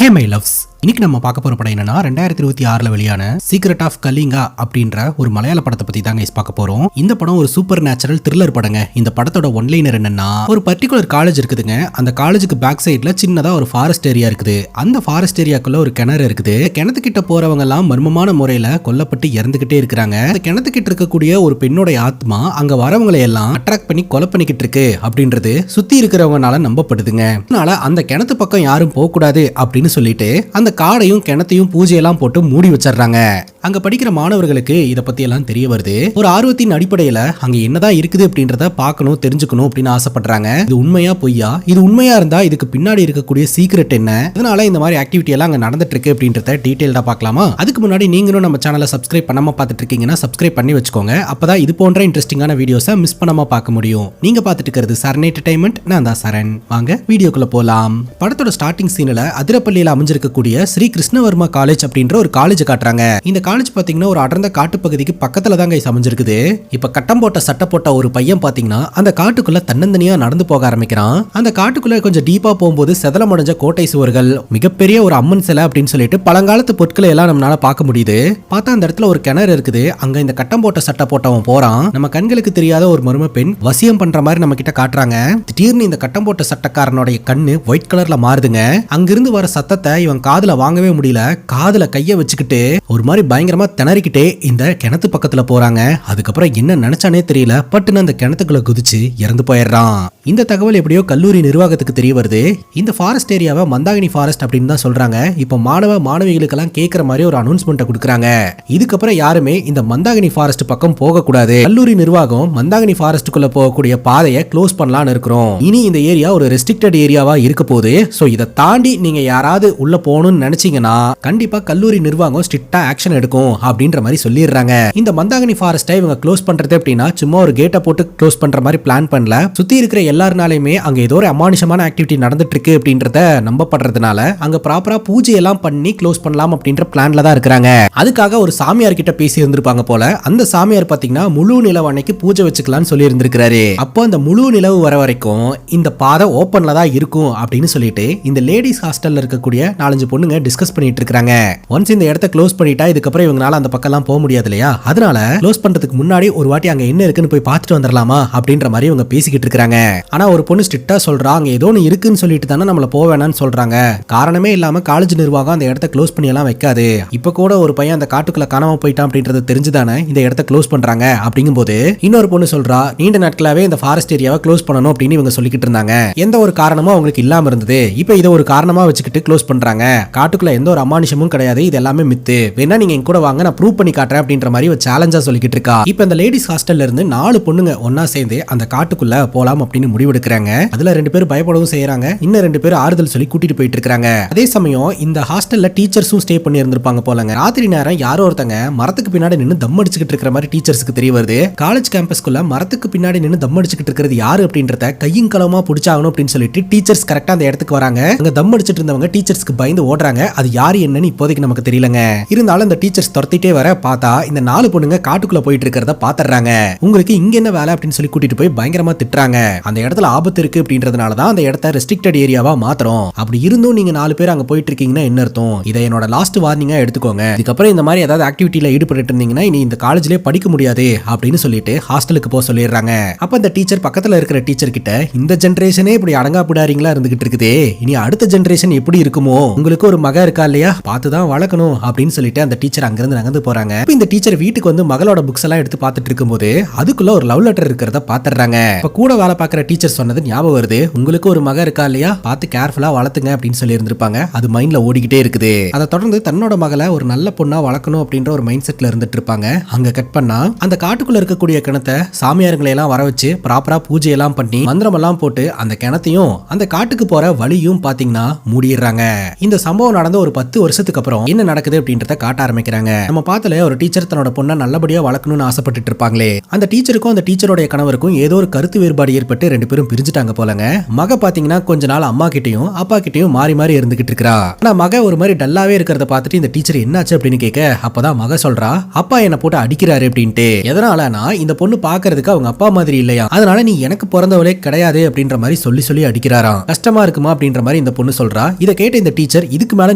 Hey my loves, இன்னைக்கு நம்ம பார்க்க போற படம் என்னன்னா 2026 வெளியான சீக்ரெட் ஆஃப் கலிங்கா அப்படின்ற ஒரு மலையாள படத்தை பத்தி தாங்க பார்க்க போறோம். இந்த படம் ஒரு சூப்பர் நேச்சுரல் த்ரில்லர் படங்க. இந்த படத்தோட ஒன்லைனர் என்னன்னா, ஒரு பர்டிகுலர் காலேஜ் இருக்குதுங்க. அந்த காலேஜுக்கு பேக் சைட்ல சின்னதா ஒரு ஃபாரஸ்ட் ஏரியா இருக்குது. அந்த ஃபாரஸ்ட் ஏரியாக்குள்ள ஒரு கிணறு இருக்குது. கிணத்துக்கிட்ட போறவங்க எல்லாம் மர்மமான முறையில கொல்லப்பட்டு இறந்துகிட்டே இருக்காங்க. அந்த கிணத்துக்கிட்ட இருக்கக்கூடிய ஒரு பெண்ணோட ஆத்மா அங்க வரவங்களை எல்லாம் அட்ராக்ட் பண்ணி கொலை பண்ணிக்கிட்டு இருக்கு அப்படின்றது சுத்தி இருக்கிறவங்கனால நம்பப்படுதுங்க. அதனால அந்த கிணத்து பக்கம் யாரும் போக கூடாது அப்படின்னு சொல்லிட்டு அந்த காடையும் கிணத்தையும் பூஜையெல்லாம் போட்டு மூடி வச்சிடறாங்க. அங்க படிக்கிற மாணவர்களுக்கு இத பத்தி எல்லாம் தெரிய வருது. ஒரு ஆர்வத்தின் அடிப்படையில அங்க என்னதான் இருக்குது அப்படின்றத பார்க்கணும், தெரிஞ்சுக்கணும் அப்படின்னு ஆசைப்படுறாங்க. இது உண்மையா பொய்யா? இது உண்மையா இருந்தா இதுக்கு பின்னாடி இருக்கக்கூடிய சீக்ரெட் என்ன? இதனால இந்த மாதிரி ஆக்டிவிட்டி எல்லாம் அங்க நடந்துட்டு இருக்கு அப்படின்றத டீடைல்டா பார்க்கலாமா? அதுக்கு முன்னாடி நீங்களும் நம்ம சேனலை சப்ஸ்கிரைப் பண்ணாம பார்த்துட்டு இருக்கீங்கன்னா சப்ஸ்கிரைப் பண்ணி வச்சுக்கோங்க. அப்பதான் இது போன்ற இன்ட்ரெஸ்டிங்கான வீடியோஸை மிஸ் பண்ணாம பார்க்க முடியும். நீங்க பார்த்துட்டு இருக்கிறது சரண் என்டர்டைன்மெண்ட். நான் தான் சரண். வாங்க வீடியோக்குள்ள போலாம். படத்தோட ஸ்டார்டிங் சீன்ல அதிரப்பள்ளியில அமைஞ்சிருக்கக்கூடிய ஸ்ரீ கிருஷ்ணவர்மா காலேஜ் அப்படின்ற ஒரு காலேஜ் காட்டுறாங்க. இந்த காலேஜ் பாத்தீங்கன்னா ஒரு அடர்ந்த காட்டு பகுதிக்கு பக்கத்துல தான் அமைஞ்சிருக்குது. இப்ப கட்டம் போட்ட சட்டை போட்ட ஒரு பையன் பாத்தீங்கன்னா அந்த காட்டுக்குள்ள தன்னந்தனியா நடந்து போக ஆரம்பிக்கிறான். அந்த காட்டுக்குள்ள கொஞ்சம் டீப்பா போகும்போது செதலமடைஞ்ச கோட்டை சுவர்கள், மிகப்பெரிய ஒரு அம்மன் சிலை அப்படின்னு சொல்லிட்டு பழங்காலத்து பொருட்களை எல்லாம் நம்மளால பார்க்க முடியுது. பார்த்தா அந்த இடத்துல ஒரு கிணறு இருக்குது. அங்க இந்த கட்டம் போட்ட சட்டை போட்டவன் போறான். நம்ம கண்களுக்கு தெரியாத ஒரு மர்ம பெண் வசியம் பண்ற மாதிரி நம்ம கிட்ட காட்டுறாங்க. திடீர்னு இந்த கட்டம் போட்ட சட்டக்காரனுடைய கண்ணு ஒயிட் கலர்ல மாறுதுங்க. அங்கிருந்து வர சத்தத்தை இவன் காதுல வாங்கவே முடியல. காதுல கைய வச்சுக்கிட்டு ஒரு மாதிரி பயங்கரமா திணறிக்கிட்டே இந்த கிணத்து பக்கத்துல போறாங்க. அதுக்கப்புறம் என்ன நினைச்சானே தெரியல, பட்டுன்னு அந்த கிணத்துக்குள்ள குதிச்சு இறந்து போயிடுறான். இந்த தகவல் எப்படியோ கல்லூரி நிர்வாகத்துக்கு தெரிய வருது. இந்த ஃபாரஸ்ட் ஏரியாவை மந்தாகினி ஃபாரஸ்ட் அப்படின்னு தான் சொல்றாங்க. இப்ப மாணவ மாணவிகளுக்கெல்லாம் கேட்கிற மாதிரி ஒரு அனௌன்ஸ்மெண்ட் கொடுக்குறாங்க. இதுக்கப்புறம் யாருமே இந்த மந்தாகினி ஃபாரஸ்ட் பக்கம் போக கூடாது. கல்லூரி நிர்வாகம் மந்தாகினி ஃபாரஸ்டுக்குள்ள போகக்கூடிய பாதையை க்ளோஸ் பண்ணலாம்னு இருக்கிறோம். இனி இந்த ஏரியா ஒரு ரெஸ்ட்ரிக்டட் ஏரியாவா இருக்க போகுது. சோ இதை தாண்டி நீங்க யாராவது உள்ள போகணும்னு நினைச்சீங்கன்னா கண்டிப்பா கல்லூரி நிர்வாகம் ஸ்ட்ரிக்ட்டா ஆக்ஷன் எடுக்கும் அப்படின்ற மாதிரி சொல்லிடுறாங்க. இந்த மந்தாகினி ஃபாரஸ்டை இவங்க க்ளோஸ் பண்றது அப்படின்னா சும்மா ஒரு கேட்டை போட்டு க்ளோஸ் பண்ற மாதிரி பிளான் பண்ணல. சுத்தி இருக்கிற எல்லாருனாலுமே அங்க ஏதோ ஒரு அமானுஷமான ஆக்டிவிட்டி நடந்துட்டு இருக்கு அப்படின்றத நம்பப்படுறதுனால அங்க ப்ராப்பரா பூஜை எல்லாம் பண்ணி க்ளோஸ் பண்ணலாம் அப்படின்ற பிளான்ல தான் இருக்காங்க. அதுக்காக ஒரு சாமியார் கிட்ட பேசி இருந்திருப்பாங்க போல. அந்த சாமியார் பாத்தீங்கன்னா முழு நிலவு அன்னைக்கு பூஜை வச்சுக்கலாம்னு சொல்லி இருந்திருக்காரு. அப்போ அந்த முழு நிலவு வர வரைக்கும் இந்த பாதை ஓப்பன்ல தான் இருக்கும் அப்படின்னு சொல்லிட்டு இந்த லேடிஸ் ஹாஸ்டல்ல இருக்கக்கூடிய 4-5 பொண்ணுங்க டிஸ்கஸ் பண்ணிட்டு இருக்காங்க. ஒன்ஸ் இந்த இடத்தை க்ளோஸ் பண்ணிட்டா இதுக்கப்புறம் இவங்களால அந்த பக்கம்லாம் போக முடியாது இல்லையா? அதனால க்ளோஸ் பண்றதுக்கு முன்னாடி ஒரு வாட்டி அங்க என்ன இருக்குன்னு போய் பார்த்துட்டு வந்துடலாமா அப்படின்ற மாதிரி இவங்க பேசிக்கிட்டு இருக்காங்க. ஆனா ஒரு பொண்ணு ஸ்ட்ரிக்ட்டா சொல்றா, அங்க ஏதோ ஒன்று இருக்குன்னு சொல்லிட்டு தானே நம்மள போக வேணாம்னு சொல்றாங்க. காரணமே இல்லாம காலேஜ் நிர்வாகம் அந்த இடத்த க்ளோஸ் பண்ணி எல்லாம் வைக்காது. இப்ப கூட ஒரு பையன் அந்த காட்டுக்குள்ள காணாம போயிட்டான் அப்படின்றது தெரிஞ்சுதானே இந்த இடத்த க்ளோஸ் பண்றாங்க. அப்படிங்கும்போது இன்னொரு பொண்ணு சொல்றா, நீண்ட நாட்களாவே இந்த ஃபாரஸ்ட் ஏரியாவை க்ளோஸ் பண்ணணும் அப்படின்னு இவங்க சொல்லிக்கிட்டு இருந்தாங்க. எந்த ஒரு காரணமும் அவங்களுக்கு இல்லாம இருந்தது. இப்ப இதை ஒரு காரணமா வச்சுக்கிட்டு க்ளோஸ் பண்றாங்க. காட்டுக்குள்ள எந்த ஒரு அமானுஷமும் கிடையாது. இது எல்லாமே மித்து. வேணா நீங்க என் கூட வாங்க, நான் ப்ரூவ் பண்ணி காட்டுறேன் அப்படின்ற மாதிரி ஒரு சேலஞ்சா சொல்லிக்கிட்டு இருக்கா. இப்ப இந்த லேடிஸ் ஹாஸ்டல்ல இருந்து 4 பொண்ணுங்க ஒன்னா சேர்ந்து அந்த காட்டுக்குள்ள போலாம் அப்படின்னு முடிவெடுக்கிறாங்க. அதுல 2 பேர் பயப்படவும் செய்யறாங்க. இன்னும் 2 பேர் ஆறுதல் சொல்லி கூட்டிட்டு போயிட்டு இருக்காங்க. அதே சமயம் இந்த ஹாஸ்டல்ல டீச்சர்ஸும் ஸ்டே பண்ணி இருந்திருப்பாங்க போலங்க. ராத்திரி நேரம் யாரோ ஒருத்தங்க மரத்துக்கு பின்னாடி நின்று தம் அடிச்சுக்கிட்டு இருக்கிற மாதிரி டீச்சர்ஸ்க்கு தெரிய வருது. காலேஜ் கேம்பஸ்க்குள்ள மரத்துக்கு பின்னாடி நின்று தம் அடிச்சுக்கிட்டு இருக்கிறது யாரு அப்படின்றத கையும் களமா பிடிச்சாகணும் அப்படின்னு சொல்லிட்டு டீச்சர்ஸ் கரெக்டா அந்த இடத்துக்கு வராங்க. அங்க தம் அடிச்சிட்டு இருந்தவங்க டீச்சர்ஸ்க்கு பயந்து ஓடுறாங்க. அது யாரு என்னன்னு இப்போதைக்கு நமக்கு தெரியலங்க. இருந்தாலும் அந்த டீச்சர்ஸ் துரத்திட்டே வர பார்த்தா இந்த 4 பொண்ணுங்க காட்டுக்குள்ள போயிட்டு இருக்கிறத பாத்துறாங்க. உங்களுக்கு இங்க என்ன வேலை அப்படின்னு சொல்லி கூட்டிட்டு போய் பயங்கரமா திட்டுறாங்க. அந்த இடத்துல ஆபத்து இருக்கு அப்படின்றதுனால தான் அந்த இடத்த ரெஸ்ட்ரிக்டட் ஏரியாவா மாத்துறோம். அப்படி இருந்தும் நீங்க 4 பேர் அங்க போயிட்டு இருக்கீங்கன்னா என்ன அர்த்தம்? இதை என்னோட லாஸ்ட் வார்னிங்கா எடுத்துக்கோங்க. இதுக்கப்புறம் இந்த மாதிரி ஏதாவது ஆக்டிவிட்டியில ஈடுபட்டு இருந்தீங்கன்னா இனி இந்த காலேஜ்லயே படிக்க முடியாது அப்படின்னு சொல்லிட்டு ஹாஸ்டலுக்கு போக சொல்லிடுறாங்க. அப்ப அந்த டீச்சர் பக்கத்துல இருக்கிற டீச்சர் கிட்ட, இந்த ஜெனரேஷனே இப்படி அடங்கா பிடாரிங்களா இருந்துகிட்டு இருக்குது, இனி அடுத்த ஜெனரேஷன் எப்படி இருக்குமோ? உங்களுக்கு ஒரு மக இருக்கா இல்லையா, பார்த்துதான் வளர்க்கணும் அப்படின்னு சொல்லிட்டு அந்த டீச்சர் அங்கிருந்து நகர்ந்து போறாங்க. இந்த டீச்சர் வீட்டுக்கு வந்து மகளோட புக்ஸ் எல்லாம் எடுத்து பார்த்துட்டு இருக்கும்போது அதுக்குள்ள ஒரு லவ் லெட்டர் இருக்கிறத பாத்துறாங்க. இப்ப கூட வேலை பார்க்குற டீச்சர் சொன்னது ஞாபகம் வருது. உங்களுக்கு ஒரு மக இருக்கா இல்லையா, பார்த்து கேர்ஃபுல்லா வளர்த்துங்க அப்படின்னு சொல்லி இருந்திருப்பாங்க. அது மைண்ட்ல ஓடிக்கிட்டே இருக்குது. அதை தொடர்ந்து தன்னோட மகளை ஒரு நல்ல பொண்ணா வளர்க்கணும் அப்படின்ற ஒரு மைண்ட் செட்ல இருந்துட்டு இருப்பாங்க. அங்க கட் பண்ணா அந்த காட்டுக்குள்ள இருக்கக்கூடிய கிணத்தை சாமியார்களை எல்லாம் வர வச்சு ப்ராப்பரா பூஜை எல்லாம் பண்ணி மந்திரம் எல்லாம் போட்டு அந்த கிணத்தையும் அந்த காட்டுக்கு போற வழியும் பாத்தீங்கன்னா மூடிடுறாங்க. இந்த சம்பவம் நடந்த ஒரு 10 வருஷத்துக்கு அப்புறம் என்ன நடக்குது அப்படின்றத காட்ட ஆரம்பிக்கிறாங்க. நம்ம பார்த்தல ஒரு டீச்சர் தன்னோட பொண்ணை நல்லபடியா வளர்க்கணும்னு ஆசைப்பட்டு இருப்பாங்களே, அந்த டீச்சருக்கும் அந்த டீச்சரோட கணவருக்கும் ஏதோ ஒரு கருத்து வேறுபாடு ஏற்பட்டு 2 பேரும் பிரிஞ்சுட்டாங்க போலங்க. மக பாத்தீங்கன்னா கொஞ்ச நாள் அம்மா கிட்டையும் அப்பா கிட்டையும் மாறி மாறி இருந்துகிட்டு இருக்கா. ஆனா மக ஒரு மாதிரி டல்லாவே இருக்கிறத பார்த்துட்டு இந்த டீச்சர் என்னாச்சு அப்படின்னு கேட்க, அப்பதான் மக சொல்றா, அப்பா என்ன போட்டு அடிக்கிறாரு அப்படின்ட்டு. எதனாலனா இந்த பொண்ணு பாக்குறதுக்கு அவங்க அப்பா மாதிரி இல்லையா, அதனால நீ எனக்கு பிறந்தவளே கிடையாது அப்படின்ற மாதிரி சொல்லி சொல்லி அடிக்கிறாராம். கஷ்டமா இருக்குமா அப்படின்ற மாதிரி இந்த பொண்ணு சொல்றா. இதை கேட்ட இந்த டீச்சர் இதுக்கு இதுக்கு மேல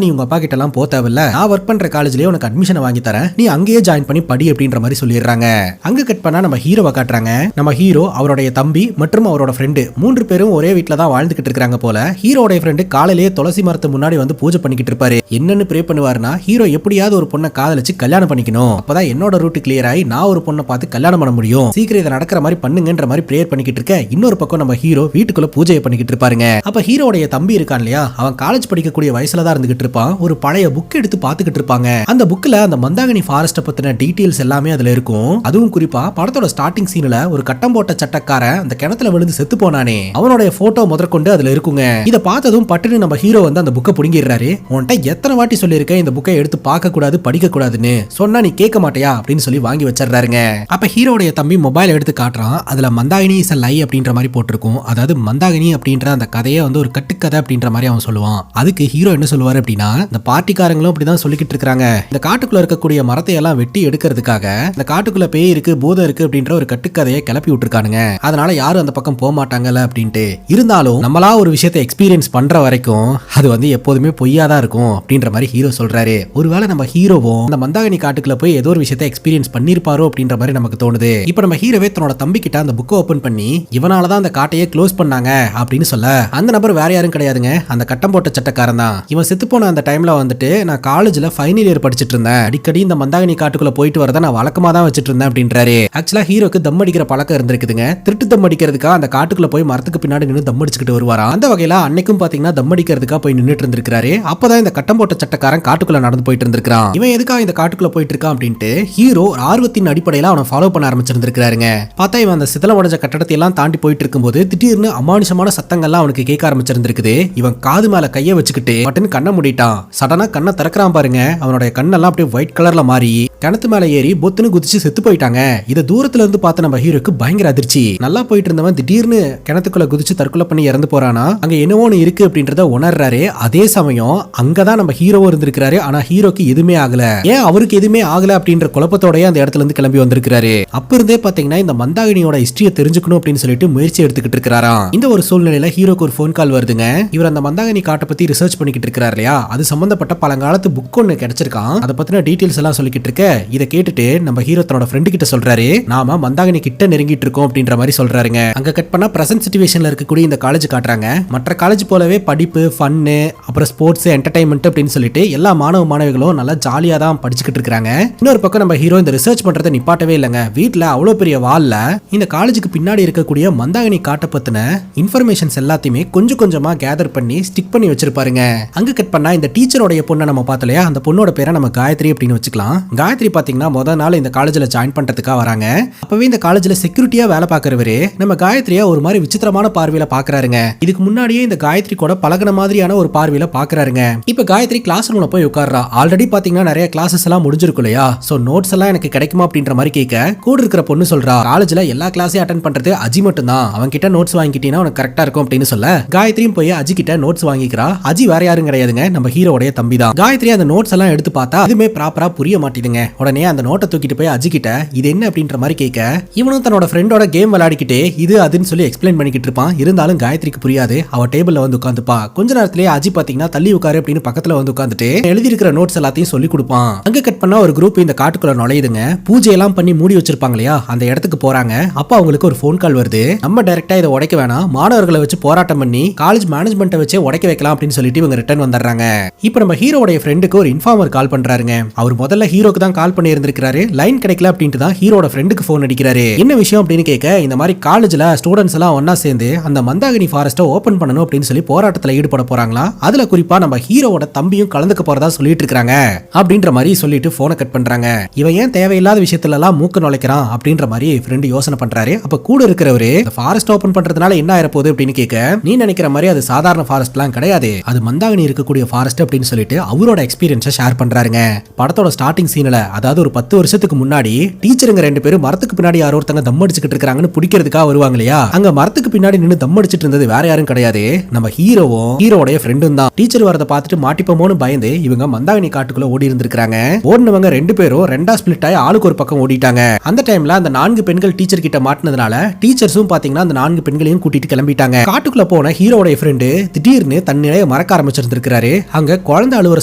நீ உங்க அப்பா கிட்ட எல்லாம் போ தேவையில்ல, நான் ஒர்க் பண்ற காலேஜ்லயே உனக்கு அட்மிஷன் வாங்கி தரேன், நீ அங்கேயே ஜாயின் பண்ணி படி அப்படின்ற மாதிரி சொல்லிடுறாங்க. அங்க கட் பண்ணா நம்ம ஹீரோவை காட்டுறாங்க. நம்ம ஹீரோ, அவருடைய தம்பி மற்றும் அவரோட ஃப்ரெண்டு 3 பேரும் ஒரே வீட்ல தான் வாழ்ந்துகிட்டு இருக்காங்க போல. ஹீரோட ஃப்ரெண்டு காலையிலேயே துளசி மரத்து முன்னாடி வந்து பூஜை பண்ணிக்கிட்டு இருப்பாரு. என்னன்னு ப்ரே பண்ணுவாருன்னா, ஹீரோ எப்படியாவது ஒரு பொண்ணை காதலிச்சு கல்யாணம் பண்ணிக்கணும், அப்பதான் என்னோட ரூட் கிளியர் ஆகி நான் ஒரு பொண்ணை பார்த்து கல்யாணம் பண்ண முடியும், சீக்கிரம் இதை நடக்கிற மாதிரி பண்ணுங்கன்ற மாதிரி ப்ரேயர் பண்ணிக்கிட்டு இருக்க, இன்னொரு பக்கம் நம்ம ஹீரோ வீட்டுக்குள்ள பூஜையை பண்ணிக்கிட்டு இருப்பாருங்க. அப்ப ஹீரோடைய தம்பி இருக்கான் இல்லையா, அவன் காலேஜ் படிக்கக்கூடிய வயசுல தான் இருந்துகிட்டு இருப்பான். ஒரு பழைய புக் எடுத்து பாத்துக்கிட்டு இருப்பாங்க. அந்த புக்ல அந்த மந்தாகினி ஃபாரஸ்ட் பத்தின டீடைல்ஸ் எல்லாமே அதுல இருக்கும். அதுவும் குறிப்பா படத்தோட ஸ்டார்டிங் சீன்ல ஒரு கட்டம் போட்ட சட்டக்காரன் அந்த கிணத்துல விழுந்து செத்து போனானே, அவனுடைய போட்டோ முதற்கொண்டு அதுல இருக்குங்க. இத பார்த்ததும் பட்டுன்னு நம்ம ஹீரோ வந்து அந்த புக்கை புடுங்கிடுறாரு. உன்கிட்ட எத்தனை வாட்டி சொல்லியிருக்கேன் இந்த புக்கை எடுத்து பார்க்க கூடாது, படிக்க கூடாதுன்னு, சொன்னா நீ கேட்க மாட்டியா அப்படின்னு சொல்லி வாங்கி வச்சிடறாருங்க. அப்ப ஹீரோடைய தம்பி மொபைல் எடுத்து காட்டுறான். அதுல மந்தாகினி இஸ் லை அப்படின்ற மாதிரி போட்டிருக்கும். அதாவது மந்தாகினி அப்படின்ற அந்த கதையை வந்து ஒரு கட்டுக்கதை அப்படின்ற மாதிரி அவன் சொல்லுவான். அதுக்கு ஹீரோ என்ன சொல்லுவாரு அப்படின்னா, இந்த பார்ட்டிக்காரங்களும் அப்படிதான் சொல்லிக்கிட்டு இருக்காங்க, இந்த காட்டுக்குள்ள இருக்கக்கூடிய மரத்தை எல்லாம் வெட்டி எடுக்கிறதுக்காக இந்த காட்டுக்குள்ள பேய் இருக்கு, பூதம் இருக்கு அப்படின்ற ஒரு கட்டுக்கதையை கிளப்பி விட்டுருக்கானுங்க, அதனால யாரும் அந்த பக்கம் போக மாட்டாங்கல்ல அப்படின்ட்டு. இருந்தாலும் நம்மளா ஒரு விஷயத்தை எக்ஸ்பீரியன்ஸ் பண்ற வரைக்கும் அது வந்து எப்போதுமே பொய்யாதான் இருக்கும் அப்படின்ற மாதிரி ஹீரோ சொல்றாரு. ஒருவேளை நம்ம ஹீரோவும் அந்த மந்தாகினி காட்டுக்குள்ள போய் ஏதோ ஒரு விஷயத்தை எக்ஸ்பீரியன்ஸ் பண்ணிருப்பாரோ அப்படின்ற மாதிரி நமக்கு தோணுது. இப்ப நம்ம ஹீரோவே தன்னோட தம்பி கிட்ட அந்த புக்கை ஓபன் பண்ணி, இவனாலதான் அந்த காட்டையே க்ளோஸ் பண்ணாங்க அப்படின்னு சொல்ல, அந்த நபர் வேற யாரும் கிடையாதுங்க, அந்த கட்டம் போட்ட சட்டக்காரன் தான். இவன் செத்து போன அந்த டைம்ல வந்துட்டு நான் காலேஜ்ல ஃபைனல் இயர் படிச்சிட்டு இருந்தேன், அடிக்கடி இந்த மந்தாகினி காட்டுக்குள்ள போயிட்டு வரத நான் வழக்கமா தான் வச்சிட்டு இருந்தேன் அப்படின்றாரு. ஆக்சுவலா ஹீரோக்கு தம் அடிக்கிற பழக்கம் இருந்திருக்குதுங்க. திருட்டு தம் அடிக்கிறதுக்காக அந்த காட்டுக்குள்ள போய் மரத்துக்கு பின்னாடி நின்று தம் அடிச்சுக்கிட்டு வருவாராம். அந்த வகையில அன்னைக்கும் பாத்தீங்கன்னா தம் அடிக்கிறதுக்காக போய் நின்னுட்டு இருந்திருக்காரு. அப்பதான் இந்த கட்டம் போட்ட சட்டக்காரன் காட்டுக்குள்ள நடந்து போயிட்டு இருந்திருக்கான். இவன் எதுக்காக இந்த காட்டுக்குள்ள போயிட்டு இருக்கான் அப்படின்ட்டு ஹீரோ ஆர்வத்தின் அடிப்படையில அவனை ஃபாலோ பண்ண ஆரம்பிச்சிருந்திருக்காருங்க. பார்த்தா இவன் அந்த சிதல உடைஞ்ச கட்டடத்தை எல்லாம் தாண்டி போயிட்டு இருக்கும்போது திடீர்னு அமானுஷமான சத்தங்கள்லாம் அவனுக்கு கேட்க ஆரம்பிச்சிருந்திருக்குது. இவன் காது மேல கைய வச்சுக்கிட்டு பட்டுன்னு கண்ணை மூடிட்டான். சடனா கண்ணை திறக்கிறான் பாருங்க. அவனுடைய கண்ணெல்லாம் அப்படியே ஒயிட் கலர்ல மாறி கிணத்து மேல ஏறி பொத்துன்னு குதிச்சு செத்து போயிட்டாங்க. இதை தூரத்துல இருந்து பார்த்த நம்ம ஹீரோக்கு பயங்கர அதிர்ச்சி. நல்லா போயிட்டு இருந்தவன் திடீர்னு கிணத்துக்குள்ள குதிச்சு தற்கொலை பண்ணி இறந்து போறானா, அங்க என்னவோன்னு இருக்கு அப்படின்றத உணர்றாரு. அதே சமயம் அங்கதான் நம்ம ஹீரோவும் இருந்திருக்காரு. ஆனா ஹீரோக்கு எதுவுமே ஆகல. ஏன் அவருக்கு எதுவுமே ஆகல அப்படின்ற குழப்பத்தோடய அந்த இடத்துல இருந்து கிளம்பி வந்திருக்காரு. அப்ப இருந்தே பாத்தீங்கன்னா இந்த மந்தாகினியோட ஹிஸ்டரியை தெரிஞ்சுக்கணும் அப்படின்னு சொல்லிட்டு முயற்சி எடுத்துக்கிட்டு இருக்காராம். இந்த ஒரு சூழ்நிலையில ஹீரோக்கு ஒரு போன் கால் வருதுங்க. இவர் அந்த மந்தாகினி காட்டை பத்தி ரிசர்ச் பண்ணிக்கிட்டு இருக்காரு இல்லையா, அது சம்பந்தப்பட்ட பழங்காலத்து புக் ஒன்னு கிடைச்சிருக்கான். அதை பத்தின டீடைல்ஸ் எல்லாம் சொல்லிக்கிட்டு இருக்க, இதை கேட்டுட்டு நம்ம ஹீரோ தன்னோட ஃப்ரெண்டு கிட்ட சொல்றாரு, நாம மந்தாகினி கிட்ட நெருங்கிட்டு இருக்கோம் அப்படின்ற மாதிரி சொல்றாருங்க. அங்க கட் பண்ணா பிரசன்ட் சிச்சுவேஷன்ல இருக்கக்கூடிய இந்த காலேஜ் காட்டுறாங்க. மற்ற காலேஜ் போலவே படிப்பு, ஃபன்னு, அப்புறம் ஸ்போர்ட்ஸ், என்டர்டைன்மெண்ட் அப்படின்னு சொல்லிட்டு எல்லா மாணவ மாணவிகளும் நல்லா ஜாலியா தான் படிச்சுக்கிட்டு இருக்காங்க. இன்னொரு பக்கம் நம்ம ஹீரோ இந்த ரிசர்ச் பண்றதை நிப்பாட்டவே இல்லைங்க. வீட்டுல அவ்வளவு பெரிய வால்ல இந்த காலேஜுக்கு பின்னாடி இருக்கக்கூடிய மந்தாகினி காட்டை பத்தின இன்ஃபர்மேஷன்ஸ் எல்லாத்தையுமே கொஞ்சம் கொஞ்சமா கேதர் பண்ணி ஸ்டிக் பண்ணி வச்சிருப்பாருங்க. அங்க கட் பண்ணா இந்த டீச்சரோட பொண்ணை நம்ம பார்த்தலையா, அந்த பொண்ணோட பேரை நம்ம காயத்ரி அப்படின்னு வச்சுக்கலாம். காயத்ரி பாத்தீங்கன்னா முதல் நாள் இந்த காலேஜ்ல ஜாயின் பண்றதுக்காக வராங்க. அப்பவே இந்த காலேஜ்ல செக்யூரிட்டியா வேலை பார்க்கறவரு நம்ம காயத்ரியா ஒரு மாதிரி விசித்திரமான பார்வையில பாக்குறாருங்க. இதுக்கு முன்னாடியே இந்த காயத்ரி கூட பழகுன மாதிரியான ஒரு பார்வையில பாக்குறாருங்க. இப்ப காயத்ரி கிளாஸ் ரூம்ல போய் உட்கார்றா. ஆல்ரெடி பாத்தீங்கன்னா நிறைய கிளாஸஸ் எல்லாம் முடிஞ்சிருக்கும் இல்லையா, சோ நோட்ஸ் எல்லாம் எனக்கு கிடைக்குமா அப்படின்ற மாதிரி கேட்க, கூட இருக்கிற பொண்ணு சொல்றா, காலேஜ்ல எல்லா கிளாஸையும் அட்டெண்ட் பண்றது அஜி மட்டும் தான், அவன் கிட்ட நோட்ஸ் வாங்கிட்டீங்கன்னா உனக்கு கரெக்டா இருக்கும் அப்படின்னு சொல்ல, காயத்ரியும் போய் அஜி கிட்ட நோட்ஸ் வாங்கிக்கிறா. அஜி வேற யாரும் கிடையாதுங்க, நம்ம ஹீரோடைய தம்பி தான். காயத்ரி அந்த நோட்ஸ் எல்லாம் எடுத்து பார்த்தா அதுமே ப்ராப்பரா புரிய மாட்டேதுங்க. உடனே அந்த நோட்டை தூக்கிட்டு போய் அஜி கிட்ட இது என்ன அப்படின்ற மாதிரி கேட்க, இவனும் தன்னோட ஃப்ரெண்டோட கேம் விளையாடிக்கிட்டே இது அதுன்னு சொல்லி எக்ஸ்பிளைன் பண்ணிக்கிட்டு இருப்பான். இருந்தாலும் காயத்ரிக்கு புரியாது. அவ டேபிள்ல வந்து உட்காந்துப்பா. கொஞ்ச நேரத்திலேயே அஜி பாத்தீங்கன்னா தள்ளி உட்காரு அப்படின்னு பக்கத்துல வந்து உட்காந்துட்டு எழுதி இருக்கிற நோட்ஸ் எல்லாத்தையும் சொல்லி கொடுப்பான். அங்க கட் பண்ணா ஒரு குரூப் இந்த காட்டுக்குள்ள நுழையுதுங்க. பூஜை எல்லாம் பண்ணி மூடி வச்சிருப்பாங்க இல்லையா, அந்த இடத்துக்கு போறாங்க. அப்ப அவங்களுக்கு ஒரு போன் கால் வருது. நம்ம டைரக்டா இதை உடைக்க வேணாம், மாணவர்களை வச்சு போராட்டம் பண்ணி காலேஜ் மேனேஜ்மெண்ட்டை வச்சு உடைக்க வைக்கலாம் அப்படின்னு சொல்லிட்டு இவங்க ரிட்டர்ன் வந்துடுறாங்க. இப்ப நம்ம ஹீரோடைய ஃப்ரெண்டுக்கு ஒரு இன்ஃபார்மர் கால் பண்றாருங்க. அவர் முதல்ல ஹீரோக்கு தான் கால் பண்ணி இருந்திருக்காரு. லைன் கிடைக்கல அப்படின்ட்டு தான் ஹீரோட ஃப்ரெண்டுக்கு போன் அடிக்கிறாரு. என்ன விஷயம் அப்படின்னு கேட்க, இந்த மாதிரி காலேஜ்ல ஸ்டூடெண்ட்ஸ் எல்லாம் ஒன்னா சேர்ந்து அந்த மந்தாகினி ஃபாரஸ்ட்டை ஓபன் பண்ணணும் அப்படின்னு சொல்லி போராட்டத்துல ஈடுபட போறாங்களா. அதுல குறிப்பா நம்ம ஹீரோவோட தம்பியும் கலந்துக்க போறதா சொல்லிட்டு இருக்காங்க அப்படின்ற மாதிரி சொல்லிட்டு போனை கட் பண்றாங்க. இவன் ஏன் தேவையில்லாத விஷயத்துல எல்லாம் மூக்க நுழைக்கிறான் அப்படின்ற மாதிரி ஃப்ரெண்டு யோசனை பண்றாரு. அப்ப கூட இருக்கிறவரு ஃபாரஸ்ட் ஓபன் பண்றதுனால என்ன ஆயிர போகுது அப்படின்னு கேட்க, நீ நினைக்கிற மாதிரி அது சாதாரண ஃபாரஸ்ட் எல்லாம் கிடையாது, அது மந்தாகினி இருக்கக்கூடிய ஃபாரஸ்ட் அப்படின்னு சொல்லிட்டு அவரோட எக்ஸ்பீரியன்ஸை ஷேர் பண்றாருங்க. படத்தோட ஸ்டார்டிங் சீன்ல, அதாவது ஒரு 10 வருஷத்துக்கு முன்னாடி டீச்சருங்க 2 பேரும் மரத்துக்கு பின்னாடி யாரோ ஒருத்தங்க தம் அடிச்சுக்கிட்டு இருக்காங்கன்னு பிடிக்கிறதுக்காக வருவாங்க இல்லையா, அங்க மரத்துக்கு பின்னாடி நின்று தம் அடிச்சிட்டு இருந்தது வேற யாரும் கிடையாது, நம்ம ஹீரோவும் ஹீரோடைய ஃப்ரெண்டும் தான். டீச்சர் வரதை பார்த்துட்டு மாட்டிப்போமோன்னு பயந்து இவங்க மந்தாகினி காட்டுக்குள்ள ஓடி இருந்திருக்காங்க. ஓடினவங்க 2 பேரும் ரெண்டா ஸ்பிளிட் ஆகி ஆளுக்கு ஒரு பக்கம் ஓடிட்டாங்க. அந்த டைம்ல அந்த 4 பெண்கள் டீச்சர் கிட்ட மாட்டினதுனால டீச்சர்ஸும் பாத்தீங்கன்னா அந்த 4 பெண்களையும் கூட்டிட்டு கிளம்பிட்டாங்க. காட்டுக்குள்ள போன ஹீரோடைய ஃப்ரெண்டு திடீர்னு தன்னிலையை மறக்க ஆரம்பிச்சிருந்திருக்காரு. பாக்குறாரு, அங்க குழந்தை அழுவுற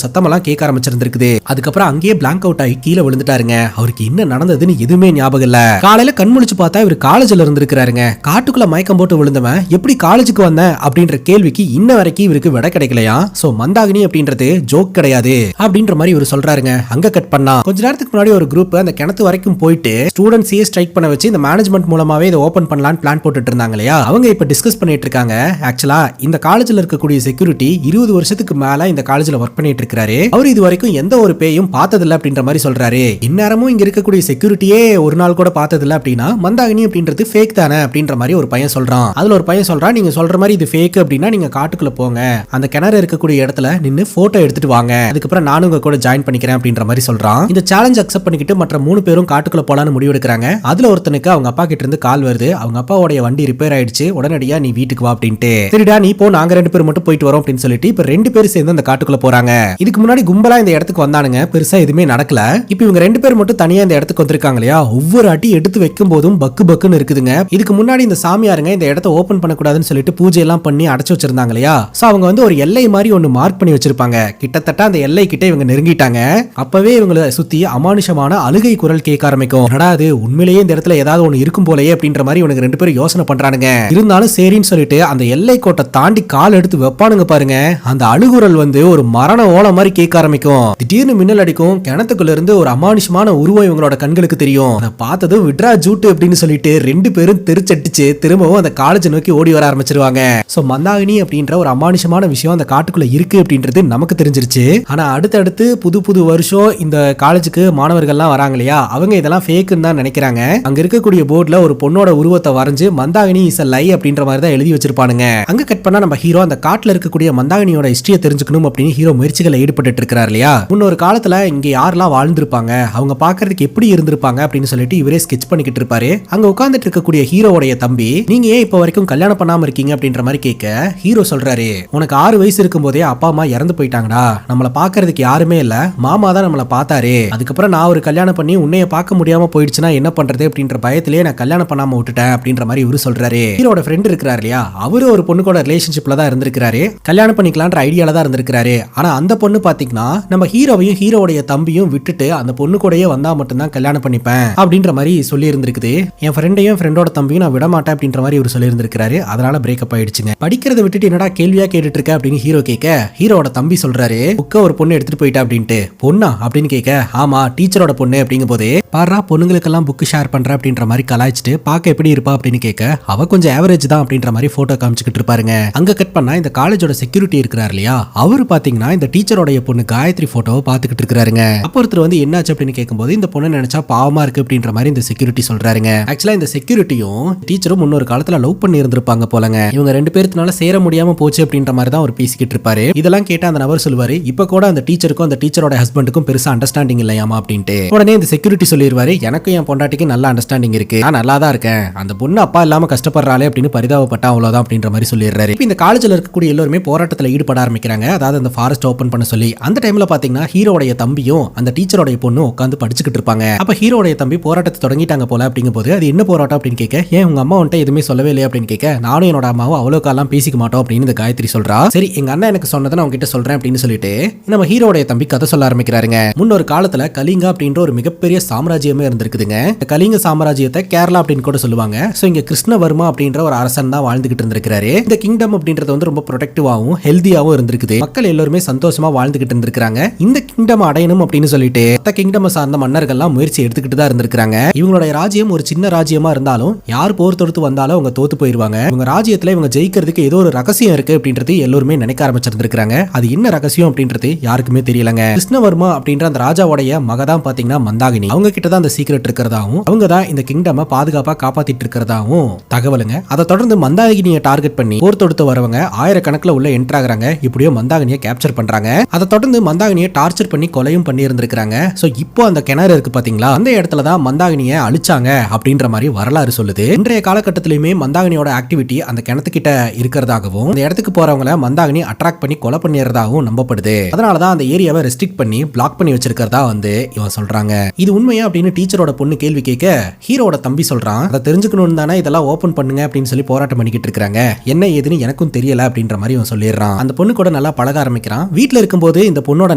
சத்தமெல்லாம் கேட்க ஆரம்பிச்சிருந்திருக்குது. அதுக்கப்புறம் அங்கேயே பிளாங்க் அவுட் ஆகி கீழே விழுந்துட்டாருங்க. அவருக்கு என்ன நடந்ததுன்னு எதுவுமே ஞாபகம் இல்ல. காலையில கண் முழிச்சு பார்த்தா இவர் காலேஜ்ல இருந்திருக்காருங்க. காட்டுக்குள்ள மயக்கம் போட்டு விழுந்தவன் எப்படி காலேஜுக்கு வந்த அப்படின்ற கேள்விக்கு இன்ன வரைக்கும் இவருக்கு விடை கிடைக்கலையா. சோ மந்தாகினி அப்படின்றது ஜோக் கிடையாது அப்படின்ற மாதிரி இவர் சொல்றாருங்க. அங்க கட் பண்ணா கொஞ்ச நேரத்துக்கு முன்னாடி ஒரு குரூப் அந்த கிணத்து வரைக்கும் போயிட்டு ஸ்டூடெண்ட்ஸையே ஸ்ட்ரைக் பண்ண வச்சு இந்த மேனேஜ்மெண்ட் மூலமாவே இதை ஓபன் பண்ணலாம்னு பிளான் போட்டுட்டு இருந்தாங்க இல்லையா. அவங்க இப்ப டிஸ்கஸ் பண்ணிட்டு இருக்காங்க. ஆக்சுவலா இந்த காலேஜ்ல இருக்கக்கூடிய செக்யூரிட்டி 20 வருஷத்துக்கு மேல இந்த காலேஜ்ல ஒர்க் பண்ணிட்டு இருக்காரு. அவர் இது வரைக்கும் எந்த ஒரு பேயும் பார்த்ததில்ல அப்படின்ற மாதிரி சொல்றாரு. இந்நேரமும் இங்க இருக்கக்கூடிய செக்யூரிட்டியே ஒரு நாள் கூட பார்த்ததில்ல அப்படின்னா மந்தாகினி அப்படின்றது ஃபேக் தானே அப்படின்ற மாதிரி ஒரு பையன் சொல்றான். அதுல ஒரு பையன் சொல்றான், நீங்க சொல்ற மாதிரி இது ஃபேக் அப்படின்னா நீங்க காட்டுக்குள்ள போங்க, அந்த கிணறு இருக்கக்கூடிய இடத்துல நின்னு போட்டோ எடுத்துட்டு வாங்க, அதுக்கப்புறம் நானும் உங்க கூட ஜாயின் பண்ணிக்கிறேன் அப்படின்ற மாதிரி சொல்றான். இந்த சேலஞ்ச் அக்செப்ட் பண்ணிக்கிட்டு மற்ற 3 பேரும் காட்டுக்குள்ள போலான்னு முடிவு எடுக்கிறாங்க. அதுல ஒருத்தனுக்கு அவங்க அப்பா கிட்ட இருந்து கால் வருது. அவங்க அப்பாவோட வண்டி ரிப்பேர் ஆயிடுச்சு, உடனடியா நீ வீட்டுக்கு வா அப்படின்ட்டு. சரிடா நீ போ, நாங்க 2 பேரும் மட்டும் போயிட்டு வரோம் அப்படின்னு சொல்லிட்டு இப்ப 2 பேரும் சேர்ந்து அந்த காட்டுக்குள்ள போறாங்க. இதுக்கு முன்னாடி கும்பலா இந்த இடத்துக்கு வந்தானுங்க, பெருசா எதுவுமே நடக்கல. இப்ப இவங்க 2 பேர் மட்டும் தனியா இந்த இடத்துக்கு வந்திருக்காங்க இல்லையா. ஒவ்வொரு அடி எடுத்து வைக்கும் போதும் பக்கு பக்குன்னு இருக்குதுங்க. இதுக்கு முன்னாடி இந்த சாமியாருங்க இந்த இடத்தை ஓபன் பண்ணக்கூடாதுன்னு சொல்லிட்டு பூஜை எல்லாம் பண்ணி அடைச்சு வச்சிருந்தாங்க இல்லையா. சோ அவங்க வந்து ஒரு எல்லை மாதிரி ஒன்னு மார்க் பண்ணி வச்சிருப்பாங்க. கிட்டத்தட்ட அந்த எல்லை கிட்ட இவங்க நெருங்கிட்டாங்க. அப்பவே இவங்களை சுத்தி அமானுஷமான அழுகை குரல் கேட்க ஆரம்பிக்கும். அது உண்மையிலேயே இந்த இடத்துல ஏதாவது ஒண்ணு இருக்கும் போலயே அப்படின்ற மாதிரி இவனுக்கு 2 பேரும் யோசனை பண்றானுங்க. இருந்தாலும் சரின்னு சொல்லிட்டு அந்த எல்லை கோட்டை தாண்டி கால் எடுத்து வைப்பானுங்க பாருங்க. அந்த அழுகுரல் வந்து ஒரு மரண ஓலம் மாதிரி கேட்க ஆரம்பிக்கும். திடீர்னு மின்னல் அடிக்கும். கிணத்துக்குள்ள இருந்து ஒரு அமானுஷமான உருவம் இவங்களோட கண்களுக்கு தெரியும். அதை பார்த்ததும் விட்ரா ஜூட்டு அப்படின்னு சொல்லிட்டு 2 பேரும் தெரிச்சடிச்சு திரும்பவும் அந்த காலேஜ் நோக்கி ஓடி வர ஆரம்பிச்சிருவாங்க. சோ மந்தாகினி அப்படின்ற ஒரு அமானுஷமான விஷயம் அந்த காட்டுக்குள்ள இருக்கு அப்படின்றது நமக்கு தெரிஞ்சிருச்சு. ஆனா அடுத்தடுத்து புது வருஷம் இந்த காலேஜுக்கு மாணவர்கள்லாம் வராங்க இல்லையா, அவங்க இதெல்லாம் ஃபேக்குன்னு தான் நினைக்கிறாங்க. அங்க இருக்கக்கூடிய போர்ட்ல ஒரு பொண்ணோட உருவத்தை வரைஞ்சு மந்தாகினி இஸ் எ லை அப்படின்ற மாதிரி தான் எழுதி வச்சிருப்பானுங்க. அங்க கட் பண்ணா நம்ம ஹீரோ அந்த காட்டுல இருக்கக்கூடிய மந்தாகினியோட ஹிஸ்டரியை தெரிஞ்சுக்கணும் அப்படின்னு ஹீரோ முயற்சிகளை ஈடுபட்டு இருக்காரு இல்லையா. முன்னொரு காலத்துல இங்க யாரெல்லாம் வாழ்ந்திருப்பாங்க, அவங்க பாக்குறதுக்கு எப்படி இருந்திருப்பாங்க அப்படின்னு சொல்லிட்டு இவரே ஸ்கெட்ச் பண்ணிக்கிட்டு இருப்பாரு. அங்க உட்கார்ந்துட்டு இருக்கக்கூடிய ஹீரோவுடைய தம்பி, நீங்க ஏன் இப்ப வரைக்கும் கல்யாணம் பண்ணாம இருக்கீங்க அப்படின்ற மாதிரி கேட்க ஹீரோ சொல்றாரு, உனக்கு 6 வயசு இருக்கும் போதே அப்பா அம்மா இறந்து போயிட்டாங்கடா, நம்மள பாக்குறதுக்கு யாருமே இல்ல, மாமா தான் நம்மள பார்த்தாரு, அதுக்கப்புறம் நான் ஒரு கல்யாணம் பண்ணி உன்னைய பார்க்க முடியாம போயிடுச்சுன்னா என்ன பண்றது அப்படின்ற பயத்திலேயே நான் கல்யாணம் பண்ணாம விட்டுட்டேன் அப்படின்ற மாதிரி இவரு சொல்றாரு. ஹீரோட ஃப்ரெண்ட் இருக்கிறாரு இல்லையா, அவரு ஒரு பொண்ணு கூட ரிலேஷன்ஷிப்ல தான் இருந்திருக்காரு, கல்யாணம் பண்ணிக்கலான்ற ஐடியால தான் இருந்திருக்காரு. ஆனா அந்த பொண்ணு பாத்தீங்கன்னா நம்ம ஹீரோவையும் ஹீரோவுடைய தம்பியும் விட்டுட்டு அந்த பொண்ணு கூடயே வந்தா மட்டும்தான் கல்யாணம் பண்ணிப்பேன் அப்படின்ற மாதிரி சொல்லி இருந்திருக்குது. என் ஃப்ரெண்டையும் ஃப்ரெண்டோட தம்பியும் நான் விட மாட்டேன் அப்படின்ற மாதிரி இவர் சொல்லி இருந்திருக்காரு. அதனால பிரேக்கப் ஆயிடுச்சுங்க. படிக்கிறத விட்டுட்டு என்னடா கேள்வியா கேட்டுட்டு இருக்க அப்படின்னு ஹீரோ கேட்க ஹீரோட தம்பி சொல்றாரு, புக்க ஒரு பொண்ணு எடுத்துட்டு போயிட்டா அப்படின்ட்டு. பொண்ணா அப்படின்னு கேட்க ஆமா டீச்சரோட பொண்ணு அப்படிங்கும் போது, பாரா பொண்ணுங்களுக்கெல்லாம் புக் ஷேர் பண்ற அப்படின்ற மாதிரி கலாய்ச்சிட்டு பார்க்க எப்படி இருப்பா அப்படின்னு கேட்க அவ கொஞ்சம் ஆவரேஜ் தான் அப்படின்ற மாதிரி போட்டோ காமிச்சுக்கிட்டு இருப்பாருங்க. அங்க கட் பண்ணா இந்த காலேஜோட செக்யூரிட்டி இருக்கிறார் இல்லையா, அவரு பாத்தீங்கன்னா இந்த டீச்சரோட பொண்ணு காயத்ரி போட்டோவை பாத்துக்கிட்டு இருக்காருங்க. அப்போ ஒருத்தர் வந்து என்னாச்சு அப்படின்னு கேட்கும்போது இந்த பொண்ணு நினைச்சா பாவமா இருக்கு அப்படின்ற மாதிரி இந்த செக்யூரிட்டி சொல்றாருங்க. ஆக்சுவலா இந்த செக்யூரிட்டியும் டீச்சரும் முன்னொரு காலத்துல லவ் பண்ணி இருந்திருப்பாங்க போலங்க. இவங்க 2 பேருக்குனால சேர முடியாம போச்சு அப்படின்ற மாதிரி தான் அவர் பேசிக்கிட்டு இருப்பாரு. இதெல்லாம் கேட்ட அந்த நபர் சொல்லுவாரு, இப்ப கூட அந்த டீச்சருக்கும் அந்த டீச்சரோட ஹஸ்பண்டுக்கும் பெருசா அண்டர்ஸ்டாண்டிங் இல்லையாமா அப்படின்ட்டு. உடனே இந்த செக்யூரிட்டி சொல்லிடுவாரு, எனக்கும் என் பொண்டாட்டிக்கு நல்ல அண்டர்ஸ்டாண்டிங் இருக்கு, நான் நல்லா தான் இருக்கேன், அந்த பொண்ணு அப்பா இல்லாம கஷ்டப்படுறாளே அப்படின்னு பரிதாபப்பட்டா அவ்வளவுதான் அப்படின்ற மாதிரி சொல்லிடுறாரு. இந்த காலேஜ்ல இருக்கக்கூடிய எல்லாருமே போராட்டத்துல ஈடுபட ஆரம்பிக்கிறாங்க. அதாவது அந்த ஃபாரஸ்ட் ஓபன் பண்ண சொல்லி. அந்த டைம்ல பாத்தீங்கன்னா ஹீரோடைய தம்பியும் அந்த டீச்சரோட பொண்ணு உட்காந்து படிச்சுக்கிட்டு இருப்பாங்க. அப்ப ஹீரோடைய தம்பி போராட்டத்தை தொடங்கிட்டாங்க போல அப்படிங்கும் போது அது என்ன போராட்டம் அப்படின்னு கேட்க, ஏன் உங்க அம்மா வந்துட்டு எதுவுமே சொல்லவே இல்லையா அப்படின்னு கேட்க, நானும் என்னோட அம்மாவும் அவ்வளவு காலம் பேசிக்க மாட்டோம் அப்படின்னு இந்த காயத்ரி சொல்றா. சரி எங்க அண்ணா எனக்கு சொன்னதை நான் உங்ககிட்ட சொல்றேன் அப்படின்னு சொல்லிட்டு நம்ம ஹீரோடைய தம்பி கதை சொல்ல ஆரம்பிக்கிறாருங்க. முன்னொரு காலத்துல கலிங்கா அப்படின்ற ஒரு மிகப்பெரிய சாம்ராஜ்யமே இருந்திருக்குதுங்க. இந்த கலிங்க சாம்ராஜ்யத்தை கேரளா அப்படின்னு கூட சொல்லுவாங்க. சோ இங்க கிருஷ்ணவர்மா அப்படின்ற ஒரு அரசன் தான் வாழ்ந்துகிட்டு இருந்திருக்காரு. இந்த கிங்டம் அப்படின்றது வந்து ரொம்ப ப்ரொடெக்டிவாவும் ஹெல்தியாவும் இருந்திருக்குது. மக்கள் எல்லாருமே சந்தோஷமா வாழ்ந்துகிட்டு இருந்திருக்காங்க. இந்த கிங்டம் அடையணும் அப்படின்னு சொல்லிட்டு மத்த கிங்டம் சார்ந்த மன்னர்கள்லாம் முயற்சி எடுத்துக்கிட்டு தான் இருந்திருக்காங்க. இவங்களுடைய ராஜ்யம் ஒரு சின்ன ராஜ்யமா இருந்தாலும் யார் போர் தொடுத்து வந்தாலும் அவங்க தோத்து போயிருவாங்க. இவங்க ராஜ்யத்துல இவங்க ஜெயிக்கிறதுக்கு ஏதோ ஒரு ரகசியம் இருக்கு அப்படின்றது எல்லாருமே நினைக்க ஆரம்பிச்சிருந்திருக்காங்க. அது என்ன ரகசியம் அப்படின்றது யாருக்குமே தெரியலங்க. கிருஷ்ணவர்மா அப்படின்ற அந்த ராஜாவுடைய மகதான் பாத்தீங்கன்னா மந்தாகினி. அவங்க கிட்ட தான் அந்த சீக்ரெட் இருக்கிறதாவும் அவங்க தான் இந்த கிங்டம் பாதுகாப்பா காப்பாத்திட்டு இருக்கிறதாவும் தகவலுங்க. அதை தொடர்ந்து மந்தாகினியை டார்கெட் பண்ணி போர் தொடுத்து வரவங்க ஆயிரக்கணக்கில் உள்ள என்டர் ஆகுறாங்க. இப்படியோ மந்தாகினியை கேப்சர் பண்றாங்க. அதை தொடர்ந்து மந்தாகினியை டார்ச்சர் பண்ணி கொலையும் பண்ணி இருந்திருக்காங்க. சோ இப்போ அந்த கிணறு இருக்கு பாத்தீங்களா, அந்த இடத்துல தான் மந்தாகினியை அழிச்சாங்க அப்படின்ற மாதிரி வரலாறு சொல்லுது. இன்றைய காலகட்டத்திலுமே மந்தாகினியோட ஆக்டிவிட்டி அந்த கிணத்துக்கிட்ட இருக்கிறதாகவும் அந்த இடத்துக்கு போறவங்களை மந்தாகினி அட்ராக்ட் பண்ணி கொலை பண்ணிடுறதாகவும் நம்பப்படுது. அதனாலதான் அந்த ஏரியாவை ரெஸ்ட்ரிக்ட் பண்ணி பிளாக் பண்ணி வச்சிருக்கிறதா வந்து இவன் சொல்றாங்க. இது உண்மையா அப்படின்னு டீச்சரோட பொண்ணு கேள்வி கேட்க ஹீரோட தம்பி சொல்றான், அதை தெரிஞ்சுக்கணும் தானே இதெல்லாம் ஓபன் பண்ணுங்க அப்படின்னு சொல்லி போராட்டம் பண்ணிக்கிட்டு இருக்காங்க, என்ன ஏதுன்னு எனக்கும் தெரியல அப்படின்ற மாதிரி இவன் சொல்லிடுறான். அந்த பொண்ணு கூட நல்லா நல்லா பழக ஆரம்பிக்கிறான். வீட்டுல இருக்கும்போது இந்த பொண்ணோட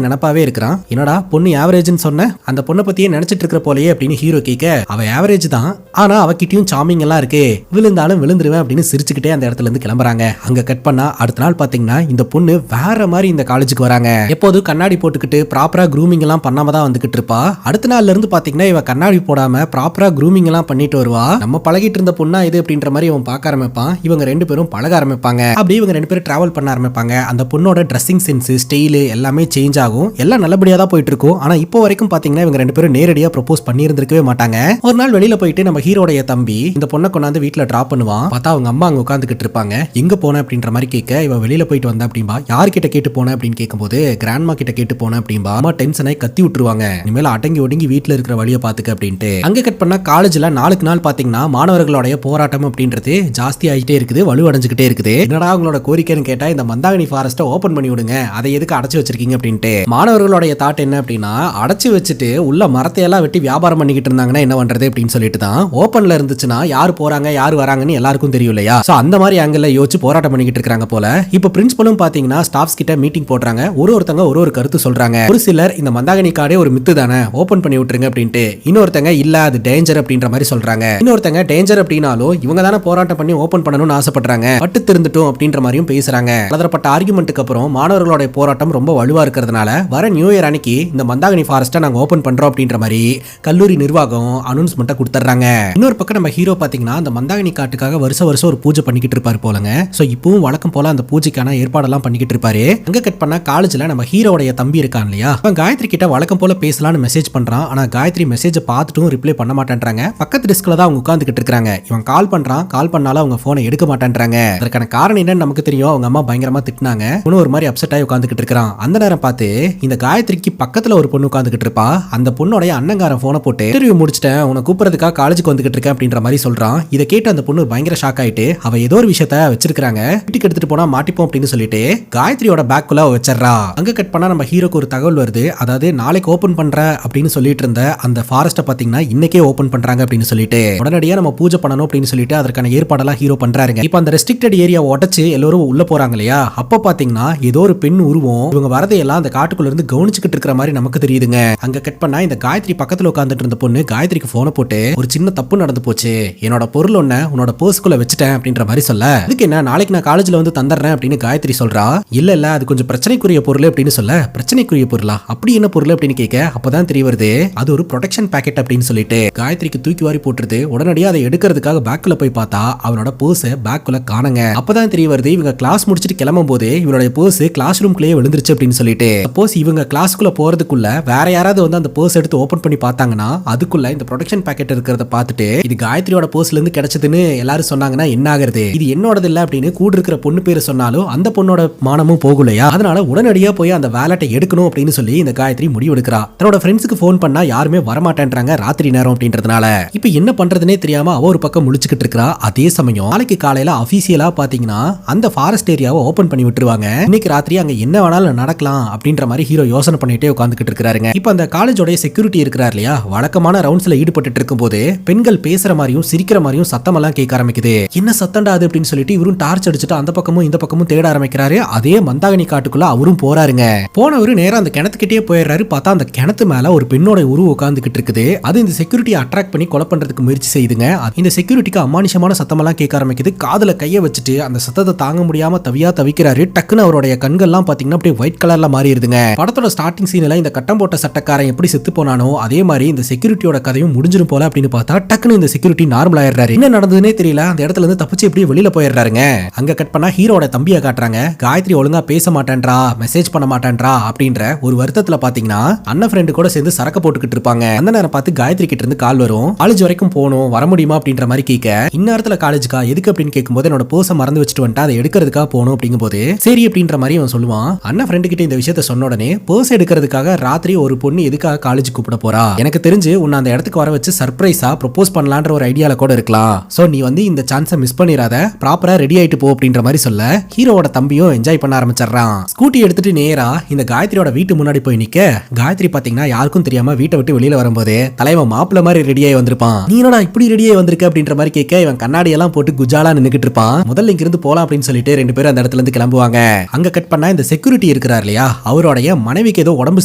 நினைப்பாவே இருக்கிறான். என்னடா பொண்ணு ஆவரேஜ்னு சொன்ன, அந்த பொண்ணை பத்தியே நினைச்சிட்டு இருக்கிற போலயே அப்படின்னு ஹீரோ கேட்க, அவ ஆவரேஜ் தான், ஆனா அவகிட்டயும் சாமிங் எல்லாம் இருக்கு, விழுந்தாலும் விழுந்துருவேன் அப்படின்னு சிரிச்சுக்கிட்டே அந்த இடத்துல இருந்து கிளம்புறாங்க. அங்க கட் பண்ணா அடுத்த நாள் பாத்தீங்கன்னா இந்த பொண்ணு வேற மாதிரி இந்த காலேஜுக்கு வராங்க. எப்போது கண்ணாடி போட்டுக்கிட்டு ப்ராப்பரா க்ரூமிங் எல்லாம் பண்ணாம தான் வந்துகிட்டு இருப்பா. அடுத்த நாள்ல இருந்து பாத்தீங்கன்னா இவ கண்ணாடி போடாம ப்ராப்பரா க்ரூமிங் எல்லாம் பண்ணிட்டு வருவா. நம்ம பழகிட்டு இருந்த பொண்ணா இது அப்படின்ற மாதிரி இவன் பார்க்க ஆரம்பிப்பான். இவங்க ரெண்டு பேரும் பழக ஆரம்பிப்பாங்க. அப்படி இவங்க ரெண்டு பேரும் டிராவல் பண்ண ஆரம்பிப்பாங்க. அந்த பொண்ணோட ட்ரெஸ்ஸிங் சென்ஸ், ஸ்டைல் எல்லாமே சேஞ்ச் ஆகும். எல்லாம் நல்லபடியா தான் போயிட்டு இருக்கும். ஆனா இப்போ வரைக்கும் பாத்தீங்கன்னா இவங்க ரெண்டு பேரும் நேரடியா ப்ரோபோஸ் பண்ணி இருந்திருக்கவே மாட்டாங்க. ஒரு நாள் வெளியில போயிட்டு நம்ம ஹீரோடைய தம்பி இந்த பொண்ணை கொண்டாந்து வீட்டுல டிராப் பண்ணுவான். பார்த்தா அவங்க அம்மா அங்க உட்காந்துக்கிட்டு இருப்பாங்க. எங்க போன அப்படின்ற மாதிரி கேட்க, இவ வெளியில போயிட்டு வந்தா அப்படின்பா. யார்கிட்ட கேட்டு போன அப்படின்னு கேட்கும்போது கிராண்ட்மா கிட்ட கேட்டு போன அப்படின்பா. அம்மா டென்ஷன் ஆகி கத்தி விட்டுருவாங்க. இனிமேல் அடங்கி ஒடுங்கி வீட்டுல இருக்கிற வழியை பாத்துக்க அப்படின்ட்டு. அங்க கட் பண்ணா காலேஜ்ல நாளுக்கு நாள் பாத்தீங்கன்னா மாணவர்களுடைய போராட்டம் அப்படின்றது ஜாஸ்தி ஆகிட்டே இருக்குது, வலுவடைஞ்சுக்கிட்டே இருக்குது. என்னடா அவங்களோட கோரிக்கைன்னு கேட்டா, இந்த மந்தாகினி ஃபாரஸ்ட்டை ஓபன் பண்ணி விடுங்க, அதை எதுக்கு அடைச்சு வச்சிருக்கீங்க அப்படின்ட்டு. மாணவர்களுடைய தாட் என்ன அப்படின்னா, அடைச்சு வச்சுட்டு உள்ள மரத்தையெல்லாம் வெட்டி வியாபாரம் பண்ணிக்கிட்டு இருந்தாங்கன்னா என்ன பண்றது அப்படின்னு சொல்லிட்டு தான், ஓப்பன்ல இருந்துச்சுன்னா யார் போறாங்க யார் வராங்கன்னு எல்லாருக்கும் தெரியும் இல்லையா. சோ அந்த மாதிரி ஆங்கிள் யோசிச்சு போராட்டம் பண்ணிக்கிட்டு இருக்காங்க போல. இப்போ பிரின்சிபலும் பாத்தீங்கன்னா ஸ்டாஃப்ஸ் கிட்ட மீட்டிங் போடுறாங்க. ஒருத்தங்க ஒரு கருத்து சொல்றாங்க. ஒரு சிலர் இந்த மந்தாகினி கார்டே ஒரு மித்து தானே, ஓபன் பண்ணி விட்டுருங்க அப்படின்ட்டு. இன்னொருத்தங்க இல்ல அது டேஞ்சர் அப்படின்ற மாதிரி சொல்றாங்க. இன்னொருத்தங்க டேஞ்சர் அப்படின்னாலும் இவங்க தானே போராட்டம் பண்ணி ஓபன் பண்ணணும்னு ஆசைப்படுறாங்க, பட்டு திருந்துட்டும் அப்படின்ற மாதிரியும் பேசுறாங்க. பலதரப்பட்ட ஆர்குமெண்ட்டுக்கு அப்புறம் மாணவர்களுடைய போராட்டம் ரொம்ப வலுவா இருக்கிறதுனால வர நியூ இயர் அன்னைக்கு இந்த மந்தாகினி ஃபாரஸ்ட்டை நாங்க ஓபன் பண்றோம் அப்படின்ற மாதிரி கல்லூரி நிர்வாகம் அனௌன்ஸ்மெண்ட்டை கொடுத்துறாங்க. இன்னொரு பக்கம் நம்ம ஹீரோ பாத்தீங்கன்னா அந்த மந்தாகினி காட்டுக்காக வருஷம் ஒரு பூஜை பண்ணிக்கிட்டு இருப்பாரு போலங்க. சோ இப்பவும் வழக்கம் போல அந்த பூஜைக்கான ஏற்பாடெல்லாம் பண்ணிக்கிட்டு இருப்பாரு. அங்க கட் பண்ணா காலேஜ்ல நம்ம ஹீரோடைய தம்பி இருக்கான் இல்லையா, அவன் காயத்ரி கிட்ட வழக்கம் போல பேசலாம்னு மெசேஜ் பண்றான். ஆனா காயத்ரி மெசேஜ் பார்த்துட்டும் ரிப்ளை பண்ண மாட்டேன்றாங்க. பக்கத்து டெஸ்க்ல தான் அவங்க உட்கார்ந்துகிட்டு இருக்காங்க. இவன் கால் பண்றான், கால் பண்ணாலும் அவங்க போனை எடுக்க மாட்டேன்றாங்க. அதற்கான காரணம் என்னன்னு நமக்கு தெரியும். அவங்க அம்மா பயங்கரமா திட்டினாங்க. இன்னும் ஒரு மாதிரி அப்செட் ஆகி உட்கார்ந்துகிட்டு இருக்கான். அந்த நேரம் பார்த்து இந்த காயத்ரிக்கு பக்கத்துல ஒரு பொண்ணு உட்கார்ந்துகிட்டு இருப்பா. அந்த பொண்ணோட அண்ணங்காரன் போனை போட்டு இன்டர்வியூ முடிச்சிட்டேன், உன்னை கூப்பிடுறதுக்காக காலேஜுக்கு வந்துகிட்டு இருக்கேன் அப்படின்ற மாதிரி சொல்றான். இதை கேட்டு அந்த பொண்ணு பயங்கர ஷாக் ஆயிட்டு அவ ஏதோ ஒரு விஷயத்த வச்சிருக்காங்க, வீட்டுக்கு எடுத்துட்டு போனா மாட்டிப்போம் அப்படின்னு சொல்லிட்டு காயத்ரியோட பேக்குள்ள வச்சிடறா. அங்க கட் பண்ணா நம்ம ஹீரோக்கு ஒரு தகவல் வருது. அதாவது நாளைக்கு ஓபன் பண்ற அப்படின்னு சொல்லிட்டு இருந்த அந்த ஃபாரஸ்ட்டை பாத்தீங்கன்னா இன்னைக்கே ஓபன் பண்றாங்க அப்படின்னு சொல்லிட்டு உடனடியா நம்ம பூஜை பண்ணணும் அப்படின்னு சொல்லிட்டு அதற்கான ஏற்பாடெல்லாம் ஹீரோ பண்றாருங்க. இப்போ அந்த ரெஸ்ட்ரிக்டட் ஏரியா உடைச்சு எல்லாரும் உள்ள போறாங்க இல்லையா, அப்ப பாத்தீங்கன்னா ஏதோ ஒரு பெண் உருவம் இவங்க வரதையெல்லாம் அந்த காட்டுக்குள்ள இருந்து கவனிச்சுக்கிட்டு இருக்கிற மாதிரி நமக்கு தெரியுதுங்க. அங்க கட் பண்ணா இந்த காயத்ரி பக்கத்துல உட்கார்ந்துட்டு இருந்த பொண்ணு காயத்ரிக்கு போனை போட்டு ஒரு சின்ன தப்பு நடந்து போச்சு, என்னோட பொருள் ஒண்ண உன்னோட பர்ஸ்குள்ள வச்சுட்டேன் அப்படின்ற மாதிரி சொல்ல, அதுக்கு என்ன நாளைக்கு நான் காலேஜ்ல வந்து தந்துடுறேன் அப்படின்னு காயத்ரி சொல்றா. இல்ல அது கொஞ்சம் பிரச்சனைக்குரிய பொருள் அப்படின்னு சொல்ல, பிரச்சனைக்குரிய பொருளா அப்படி என்ன பொருள் அப்படின்னு கேட்க, அப்பதான் தெரிய வருது அது ஒரு ப்ரொடெக்ஷன் பாக்கெட் அப்படின்னு சொல்லிட்டு காயத்ரிக்கு தூக்கி வாரி போட்டுருது. உடனடியா அதை எடுக்கிறதுக்காக பேக்குள்ள போய் பார்த்தா அவனோட பர்ஸ் பேக்குள்ள காணுங்க. அப்பதான் தெரிய வருது இவங்க கிளாஸ் முடிச்சிட்டு கிளம்பும் போது இவனுடைய பர்ஸ் கிளாஸ் ரூம்குள்ளேயே விழுந்துருச்சு அப்படின்னு சொல்லிட்டு. சப்போஸ் இவங்க கிளாஸ்க்குள்ள போறதுக்குள்ள வேற யாராவது வந்து அந்த பர்ஸ் எடுத்து ஓபன் பண்ணி பார்த்தாங்கன்னா அதுக்குள்ள இந்த ப்ரொடெக்ஷன் பாக்கெட் இருக்கிறத பார்த்துட்டு இது காயத்ரியோட பர்ஸ்ல இருந்து கிடைச்சதுன்னு எல்லாரும் சொன்னாங்கன்னா என்ன ஆகுறது, இது என்னோடது இல்ல அப்படின்னு கூட இருக்கிற பொண்ணு பேரு சொன்னாலும் அந்த பொண்ணோட மானமும் போகலையா. அதனால உடனடியா போய் அந்த வேலட்டை எடுக்கணும் அப்படின்னு சொல்லி இந்த காயத்ரி முடிவு எடுக்கிறா. தன்னோட ஃப்ரெண்ட்ஸுக்கு போன் பண்ணா யாருமே வரமாட்டேன்றாங்க ராத்திரி நேரம் அப்படின்றதுனால. இப்ப என்ன பண்றதுனே தெரியாம அவ ஒரு பக்கம் முழிச்சுக்கிட்டு இருக்கா. அதே சமயம் நாளைக்கு காலையில அபிஷியலா பாத்தீங்கன்னா அந்த ஃபாரஸ்ட் ஏரியாவை ஓபன் பண்ணி விட்டுருவாங்க. இன்னைக்கு ராத்திரி அங்க என்ன வேணாலும் நடக்கலாம் அப்படின்ற மாதிரி ஹீரோ யோசனை பண்ணிட்டே உட்கார்ந்துகிட்டு இருக்காருங்க. இப்ப அந்த காலேஜோட செக்யூரிட்டி இருக்கிறார் இல்லையா, வழக்கமான ரவுண்ட்ஸ்ல ஈடுபட்டு இருக்கும் போது பெண்கள் பேசுற மாதிரியும் சிரிக்கிற மாதிரியும் சத்தம் எல்லாம் கேட்க ஆரம்பிக்குது. என்ன சத்தம்டா அது அப்படின்னு சொல்லிட்டு இவரும் டார்ச் அடிச்சுட்டு அந்த பக்கமும் இந்த பக்கமும் தேட ஆரம்பிக்கிறாரு. அதே மந்தாகினி காட்டுக்குள்ள அவரும் போறாருங்க. போனவரு நேரா அந்த கிணத்துக்கிட்டே போயிடுறாரு. பார்த்தா அந்த கிணத்து மேல ஒரு பெண்ணோட உருவம் உட்கார்ந்துகிட்டு இருக்குது. அது இந்த செக்யூரிட்டியை அட்ராக்ட் பண்ணி கொலை பண்றதுக்கு முயற்சி செய்யுதுங்க. இந்த செக்யூரிட்டிக்கு அமானுஷமான சத்தம் எல்லாம் கேட்க ஆரம்பிக்குது. காதுல கைய வச்சுட்டு அந்த சத்தத்தை தாங்க முடியாம தவிக்கிறாரு. டக்குன்னு அவருடைய கண்கள்லாம் பாத்தீங்கன்னா அப்படியே ஒயிட் கலர்ல மாறிடுதுங்க. படத்தோட ஸ்டார்டிங் சீன்ல இந்த கட்டம் போட்ட சட்டக்காரன் எப்படி செத்து போனானோ அதே மாதிரி இந்த செக்யூரிட்டியோட கதையும் முடிஞ்சிரும் போல அப்படின்னு பார்த்தா டக்குன்னு இந்த செக்யூரிட்டி நார்மல் ஆயிடுறாரு. என்ன நடந்ததுன்னே தெரியல. அந்த இடத்துல இருந்து தப்பிச்சு எப்படி வெளியில போயிடுறாருங்க. அங்க கட் பண்ணா ஹீரோட தம்பியை காட்டுறாங்க. காயத்ரி ஒழுங்கா பேச மாட்டேன்றா, மெசேஜ் பண்ண மாட்டேன்றா அப்படின்ற ஒரு வருத்தத்துல பாத்தீங்கன்னா அண்ணன் ஃப்ரெண்டு கூட சேர்ந்து சரக்கு போட்டுக்கிட்டு இருப்பாங்க. அந்த நேரம் பார்த்து காயத்ரி கிட்ட இருந்து கால் வரும். காலேஜ் வரைக்கும் போகணும், வர முடியுமா அப்படின்ற மாதிரி கேட்க, இந்நேரத்துல காலேஜுக்கா எதுக்கு அப்படின்னு கேட்கும்போது என்னோட பர்ஸை மறந்து வச்சுட்டு வந்துட்டு அதை எடுக்கிறதுக்காக போகணும் அப்படிங்கும்போது சரி அப்படின்ற மாதிரி அவன் சொல்லுவான். அண்ணன் ஃப்ரெண்டு கிட்ட இந்த விஷயத்த சொன்ன உடனே பர்ஸ் எடுக்கிறதுக்காக ராத்திரி ஒரு பொண்ணு எதுக்காக காலேஜ் கூப்பிட போறா, எனக்கு தெரிஞ்சு உன்னை அந்த இடத்துக்கு வர வச்சு சர்ப்ரைஸா ப்ரொபோஸ் பண்ணலான்ற ஒரு ஐடியால கூட இருக்கலாம். சோ நீ வந்து இந்த சான்ஸை மிஸ் பண்ணிராத, ப்ராப்பரா ரெடி ஆயிட்டு போ அப்படின்ற மாதிரி சொல்ல ஹீரோவோட தம்பியும் என்ஜாய் பண்ண ஆரம்பிச்சிடறான். ஸ்கூட்டி எடுத்துட்டு நேரா இந்த காயத்ரியோட வீட்டு முன்னாடி போய் நிக்க, காயத்ரி பாத்தீங்கன்னா யாருக்கும் தெரியாம வீட்டை விட்டு வெளியில வரும்போது தலைவன் மாப்பிள்ள மாதிரி ரெடியாகி வந்திருப்பான். நீ என்னடா இப்படி ரெடியாகி வந்திருக்க அப்படின்ற மாதிரி கேட்க, இவன் கண்ணாடி எல்லாம் போட்டு குஜாலா நின்னுக்கிட்டு இருப்பான். முதல்ல இங்க இருந்து போலாம் அப்படின்னு சொல்லிட்டு ரெண்டு பேரும் அந்த இடத்துல இருந்து கிளம்புவாங்க. அங்க கட் பண்ணா இந்த செக்யூரிட்டி இருக்கிறார் இல்லையா, அவருடைய மனைவிக்கு ஏதோ உடம்பு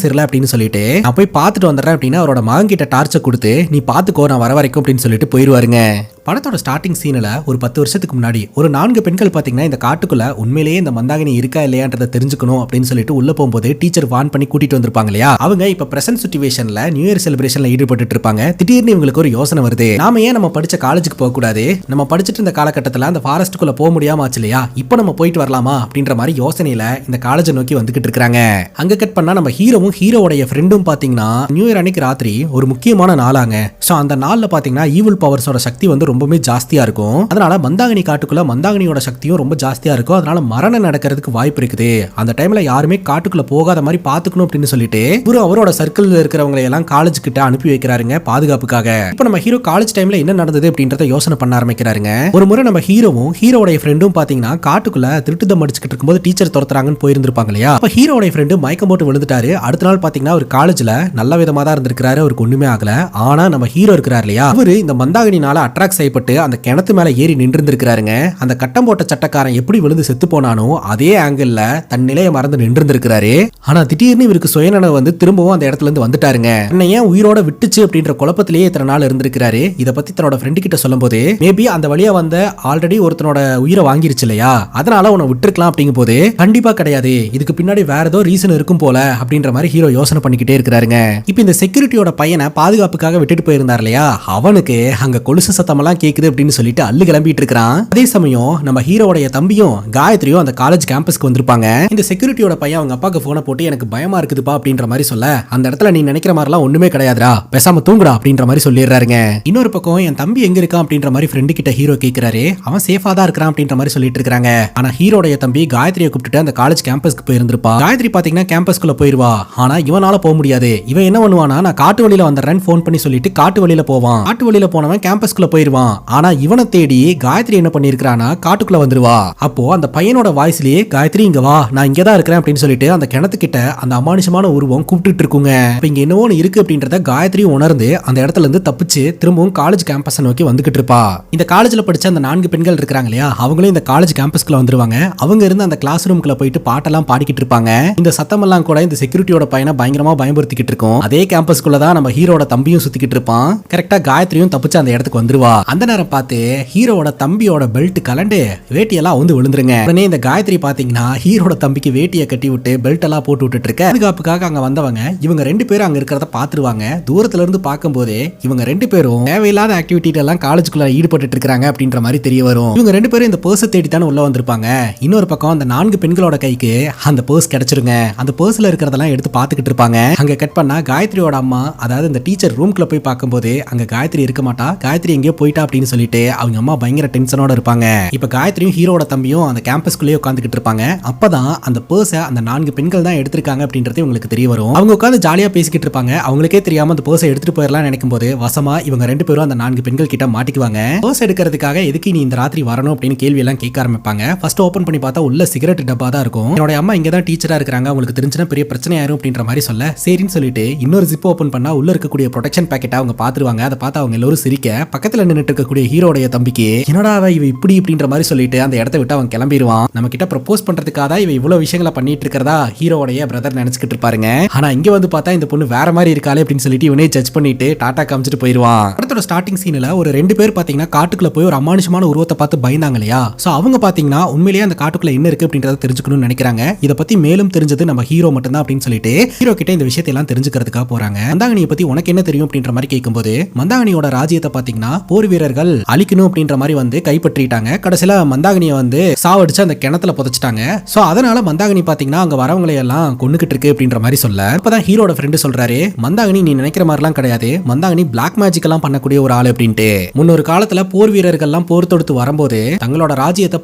சரியில்லை அப்படின்னு சொல்லிட்டு நான் போய் பார்த்துட்டு வந்துடுறேன் அப்படின்னு அவரோட மகன் கிட்ட டார்ச்சர் கொடுத்து நீ பாத்துக்கோ நான் வர வரைக்கும் அப்படின்னு சொல்லிட்டு போயிருவாருங்க. படத்தோட ஸ்டார்டிங் சீனில் ஒரு 10 வருஷத்துக்கு முன்னாடி ஒரு 4 பெண்கள் பார்த்தீங்கன்னா இந்த காட்டுக்குள்ள உண்மையிலேயே இந்த மந்தாகினி இருக்கா இல்லையான்றதை தெரிஞ்சுக்கணும் அப்படின்னு சொல்லிட்டு உள்ள போகும்போது டீச்சர் வான் பண்ணி கூட்டிட்டு வந்திருப்பாங்க இல்லையா, அவங்க இப்ப பிரசன்ட் சிச்சுவேஷன்ல நியூ இயர் செலிப்ரேஷன்ல ஈடுபட்டு இருப்பாங்க. திடீர்னு இவங்களுக்கு ஒரு யோசனை வருது, நாம ஏன் நம்ம படிச்ச காலேஜுக்கு போக கூடாது, நம்ம படிச்சுட்டு இந்த காலகட்டத்தில் அந்த ஃபாரஸ்ட்டுக்குள்ள போக முடியாம ஆச்சு இல்லையா, இப்போ நம்ம போயிட்டு வரலாமா அப்படின்ற மாதிரி யோசனையில இந்த காலேஜை நோக்கி வந்துகிட்டு இருக்காங்க. அங்க கட் பண்ணா நம்ம ஹீரோவும் ஹீரோடைய ஃப்ரெண்டும் பாத்தீங்கன்னா நியூ இயர் அன்னைக்கு ராத்திரி ஒரு முக்கியமான நாளாங்க. சோ அந்த நாள்ல பாத்தீங்கன்னா ஈவில் பவர்ஸோட சக்தி வந்து ரொம்பவே ஜாஸ்தியா இருக்கும். அதனால மந்தாகினி காட்டுக்குள்ள மந்தாகினியோட சக்தியும் ரொம்ப ஜாஸ்தியா இருக்கும். அதனால மரணம் நடக்கிறதுக்கு வாய்ப்பு இருக்குது. அந்த டைம்ல யாருமே காட்டுக்குள்ள போகாத மாதிரி பாத்துக்கணும் அப்படின்னு சொல்லிட்டு இவரு அவரோட சர்க்கிள்ல இருக்கிறவங்களை எல்லாம் காலேஜ் கிட்ட அனுப்பி வைக்கிறாருங்க பாதுகாப்புக்காக. இப்போ நம்ம ஹீரோ காலேஜ் டைம்ல என்ன நடந்தது அப்படின்றத யோசனை பண்ண ஆரம்பிக்கிறாருங்க. ஒரு முறை நம்ம ஹீரோவும் ஹீரோடைய ஃப்ரெண்டும் பாத்தீங்கன்னா காட்டுக்குள்ள திருட்டுதம் அடிச்சுக்கிட்டு இருக்கும்போது டீச்சர் துரத்துறாங்கன்னு போயிருந்திருப்பாங்க இல்லையா, அப்ப ஹீரோடைய ஃப்ரெண்டு மயக்கம் போட்டு விழுந்துட்டாரு. அடுத்த நாள் பாத்தீங்கன்னா ஒரு காலேஜ்ல நல்ல விதமா தான் இருந்திருக்காரு, அவருக்கு ஒண்ணுமே ஆகல. ஆனா நம்ம ஹீரோ இருக்கிறார் இல்லையா, அவரு இந்த மந்தாகினினால அட்ராக்ட் செய்யப்பட்டு அந்த கிணத்து மேல ஏறி நின்று இருந்திருக்காருங்க. அந்த கட்டம் போட்ட சட்டக்காரன் எப்படி விழுந்து செத்து போனானோ அதே ஆங்கிள் தன் நிலையை மறந்து நின்று இருந்திருக்காரு. ஆனா திடீர்னு இவருக்கு சுயநனவு வந்து திரும்பவும் அந்த இடத்துல இருந்து வந்துட்டாருங்க. என்ன ஏன் உயிரோட விட்டுச்சு அப்படின்ற குழப்பத்திலேயே இத்தனை நாள் இருந்திருக்காரு. இதை பத்தி தன்னோட ஃப்ரெண்டு கிட்ட சொல்லும் போது மேபி அந்த வழியா வந்த ஆல்ரெடி ஒருத்தனோட உயிரை வாங்கிருச்சு இல்லையா, அதனால உன்னை விட்டுருக்கலாம் அப்படிங்கும் போது கண்டிப்பா கிடையாது, இதுக்கு பின்னாடி வேற ஏதோ ரீசன் இருக்கும் போல அப்படின்ற மாதிரி ஹீரோ யோசனை பண்ணிக்கிட்டே இருக்கிறாருங்க. இப்ப இந்த செக்யூரிட்டியோட பையனை பாதுகாப்புக்காக விட்டுட்டு போயிருந்தார் இல்லையா, அவனுக்கு அங்க கொலுசு சத்தம் எல்லாம் கேக்குது அப்படின்னு சொல்லிட்டு அள்ளு கிளம்பிட்டு இருக்கான். அதே சமயம் நம்ம ஹீரோடைய தம்பியும் காயத்ரியும் அந்த காலேஜ் கேம்பஸ்க்கு வந்திருப்பாங்க. இந்த செக்யூரிட்டியோட பையன் அவங்க அப்பாக்கு போனை போட்டு எனக்கு பயமா இருக்குதுப்பா அப்படின்ற மாதிரி சொல்ல, அந்த இடத்துல நீ நினைக்கிற மாதிரிலாம் ஒண்ணுமே கிடையாதுடா, பேசாம தூங்குடா அப்படின்ற மாதிரி சொல்லிடுறாருங்க. இன்னொரு பக்கம் என் தம்பி எங்க இருக்கான் அப்படின்ற மாதிரி ஃப்ரெண்டு கிட்ட ஹீரோ கேட்கிறாரு. அவன் சேஃபா தான் இருக்கிறான் அப்படின்ற மாதிரி சொல்லிட்டு இருக்காங்க. ஆனா ஹீரோடைய தம்பி காயத்ரியை கூப்பிட்டு அந்த காலேஜ் கேம்பஸ்க்கு போயிருந்திருப்பா. காயத்ரி பாத்தீங்கன்னா கேம்பஸ்குள்ள போயிருவா. ஆனா இவனால போக முடியாது. இவன் என்ன பண்ணுவானா, நான் காட்டு வழியில வந்துடுறேன்னு போன் பண்ணி சொல்லிட்டு காட்டு வழியில போவான். காட்டு வழியில போனவன் கேம்பஸ்குள்ள போயிருவான். ஆனா இவனை தேடி காயத்ரி என்ன பண்ணிருக்கானா காட்டுக்குள்ள வந்துருவா. அப்போ அந்த பையனோட வாய்ஸ்லயே காயத்ரி இங்க வா, நான் இங்க தான் இருக்கிறேன் அப்படின்னு சொல்லிட்டு அந்த கிணத்துக்கிட்ட அந்த அமானுஷமான உருவம் கூப்பிட்டு இருக்குங்க. இப்ப இங்க என்னவோ இருக்கு அப்படின்றத காயத்ரி உணர்ந்து அந்த இடத்துல இருந்து தப்பிச்சு திரும்பவும் காலேஜ் கேம்பஸ் நோக்கி வந்துகிட்டு இருப்பா. இந்த காலேஜ்ல படிச்ச அந்த 4 பெண்கள் இருக்காங்க இல்லையா, அவங்களும் இந்த காலேஜ் கேம்பஸ்க்குள்ள வந்துருவாங்க. அவங்க இருந்து அந்த கிளாஸ் ரூம்குள்ள போயிட்டு பாட்டெல்லாம் பாடிக்கிட்டு இருப்பாங்க. இந்த சத்தம் எல்லாம் கூட இந்த செக்யூரிட்டியோட பையனை பயங்கரமா பயன்படுத்திக்கிட்டு இருக்கும். அதே கேம்பஸ்க்குள்ள தான் நம்ம ஹீரோட தம்பியும் சுத்திக்கிட்டு இருப்பான். கரெக்டா காயத்ரியும் தப்பிச்சு அந்த இடத்துக்கு வந்துருவா. அந்த நேரம் பார்த்து ஹீரோட தம்பியோட பெல்ட் கலண்டு வேட்டியெல்லாம் வந்து விழுந்துருங்க. உடனே இந்த காயத்ரி பாத்தீங்கன்னா ஹீரோட தம்பிக்கு வேட்டியை கட்டி விட்டு பெல்ட் எல்லாம் போட்டு விட்டுட்டு இருக்க. பாதுகாப்புக்காக அங்க வந்தவங்க இவங்க 2 பேரும் அங்க இருக்கிறத பாத்துருவாங்க. தூரத்துல இருந்து பார்க்கும் போதே இவங்க 2 பேரும் தேவையில்லாத ஆக்டிவிட்டி எல்லாம் காலேஜுக்குள்ள ஈடுபட்டு இருக்காங்க அப்படின்ற மாதிரி தெரிய வரும். இவங்க 2 பேரும் இந்த பர்ஸ் தேடி தானே உள்ள வந்திருப்பாங்க. இன்னொரு பக்கம் அந்த 4 பெண்களோட கைக்கு அந்த பர்ஸ் கிடைச்சிருங்க. அந்த பர்ஸ்ல இருக்கிறதெல்லாம் எடுத்து பாத்துக்கிட்டு இருப்பாங்க. அங்க கட் பண்ணா காயத்ரியோட அம்மா, அதாவது இந்த டீச்சர் ரூம்குள்ள போய் பார்க்கும்போது அங்க காயத்ரி இருக்க மாட்டா. காயத்ரி எங்கேயோ போயிட்டா அப்படின்னு சொல்லிட்டு அவங்க அம்மா பயங்கர டென்ஷனோட இருப்பாங்க. இப்ப காயத்ரியும் ஹீரோட தம்பியும் அந்த கேம்பஸ்குள்ளேயே உட்காந்துக்கிட்டு இருப்பாங்க. அப்பதான் அந்த பர்ஸை அந்த 4 பெண்கள் தான் எடுத்திருக்காங்க அப்படின்றது உங்களுக்கு தெரிய வரும். அவங்க உட்காந்து ஜாலியா பேசிக்கிட்டு இருப்பாங்க. அவங்களுக்கே தெரியாம அந்த பர்ஸை எடுத்துட்டு போயிடலாம் நினைக்கும் போது வசமா இவங்க 2 பேரும் அந்த 4 பெண்கள் கிட்ட மாட்டிக்குவாங்க. பர்ஸ் எடுக்கிறதுக்காக எதுக்கு நீ இந்த ராத்திரி வரணும் அப்படின்னு கேள்வி எல்லாம் கேட்க ஆரம்பிப்பாங்க. ஃபர்ஸ்ட் ஓபன் பண்ணி பார்த்தா உள்ள சிகரெட் டப்பா தான் இருக்கும். என்னோட அம்மா இங்க தான் டீச்சரா இருக்காங்க, உங்களுக்கு தெரிஞ்சுனா பெரிய பிரச்சனை ஆயிரும் அப்படின்ற மாதிரி சொல்ல சரின்னு சொல்லிட்டு இன்னொரு ஜிப் ஓபன் பண்ணா உள்ள இருக்கக்கூடிய ப்ரொடெக்ஷன் பேக்கெட்டை அவங்க பாத்துருவாங்க. அதை பார்த்து அவங்க எல்லாரும் சிரிக்க பக்கத்துல நின்னுட்டு இருக்கக்கூடிய ஹீரோடைய தம்பிக்கு என்னடா இவ இப்படி இப்படின்ற மாதிரி சொல்லிட்டு அந்த இடத்த விட்டு அவன் கிளம்பிடுவான். நம்ம கிட்ட ப்ரப்போஸ் பண்றதுக்காக இவ இவ்வளவு விஷயங்களை பண்ணிட்டு இருக்கிறதா ஹீரோடைய பிரதர் நினைச்சுக்கிட்டு இருப்பாருங்க. ஆனா இங்க வந்து பார்த்தா இந்த பொண்ணு வேற மாதிரி இருக்காளே அப்படின்னு சொல்லிட்டு இவனே ஜட்ஜ் பண்ணிட்டு டாடா காமிச்சிட்டு போயிருவான். படத்தோட ஸ்டார்டிங் சீன்ல ஒரு 2 பேர் பாத்தீங்கன்னா காட்டுக்குள்ள போய் ஒரு அமானுஷமான உருவத்தை பார்த்து பயந்தாங்க இல்லையா. சோ அவங்க பாத்தீங்கன்னா உண்மையிலேயே அந்த காட்டுக்குள்ள என்ன இருக்கு அப்படின்றத தெரிஞ்சுக்கணும்னு நினைக்கிறாங்க. இதை பத்தி மேலும் தெரிஞ்சது நம்ம ஹீரோ மட்டும் தான் அப்படின்னு சொல்லிட்டு ஹீரோ கிட்ட இந்த விஷயத்தை எல்லாம் தெரிஞ்சுக்கிறதுக்காக போறாங்க. மந்தாகினியை பத்தி உனக்கு என்ன தெரியும் அப்படின்ற மாதிரி கேட்கும்போது மந்தாகினியோட ராஜ்யத்தை பாத்தீங்கன்னா போர் வீரர்கள் அழிக்கணும் அப்படின்ற மாதிரி வந்து கைப்பற்றிட்டாங்க. கடைசியில மந்தாகினியை வந்து சாவடிச்சு அந்த கிணத்துல புதைச்சிட்டாங்க. சோ அதனால மந்தாகினி பாத்தீங்கன்னா அங்க வரவங்களை எல்லாம் கொன்னுகிட்டு இருக்கு அப்படின்ற மாதிரி சொல்ல அப்பதான் ஹீரோட ஃப்ரெண்டு சொல்றாரு, மந்தாகினி நீ நினைக்கிற மாதிரிலாம் கிடையாது, மந்தாகினி பிளாக் மேஜிக் எல்லாம் பண்ணக்கூடிய ஒரு ஆள் அப்படின்ட்டு. முன்னொரு காலத்துல போர் வீரர்கள் எல்லாம் போர் தொடுத்து வரும்போது தங்களோட ராஜ்யத்தை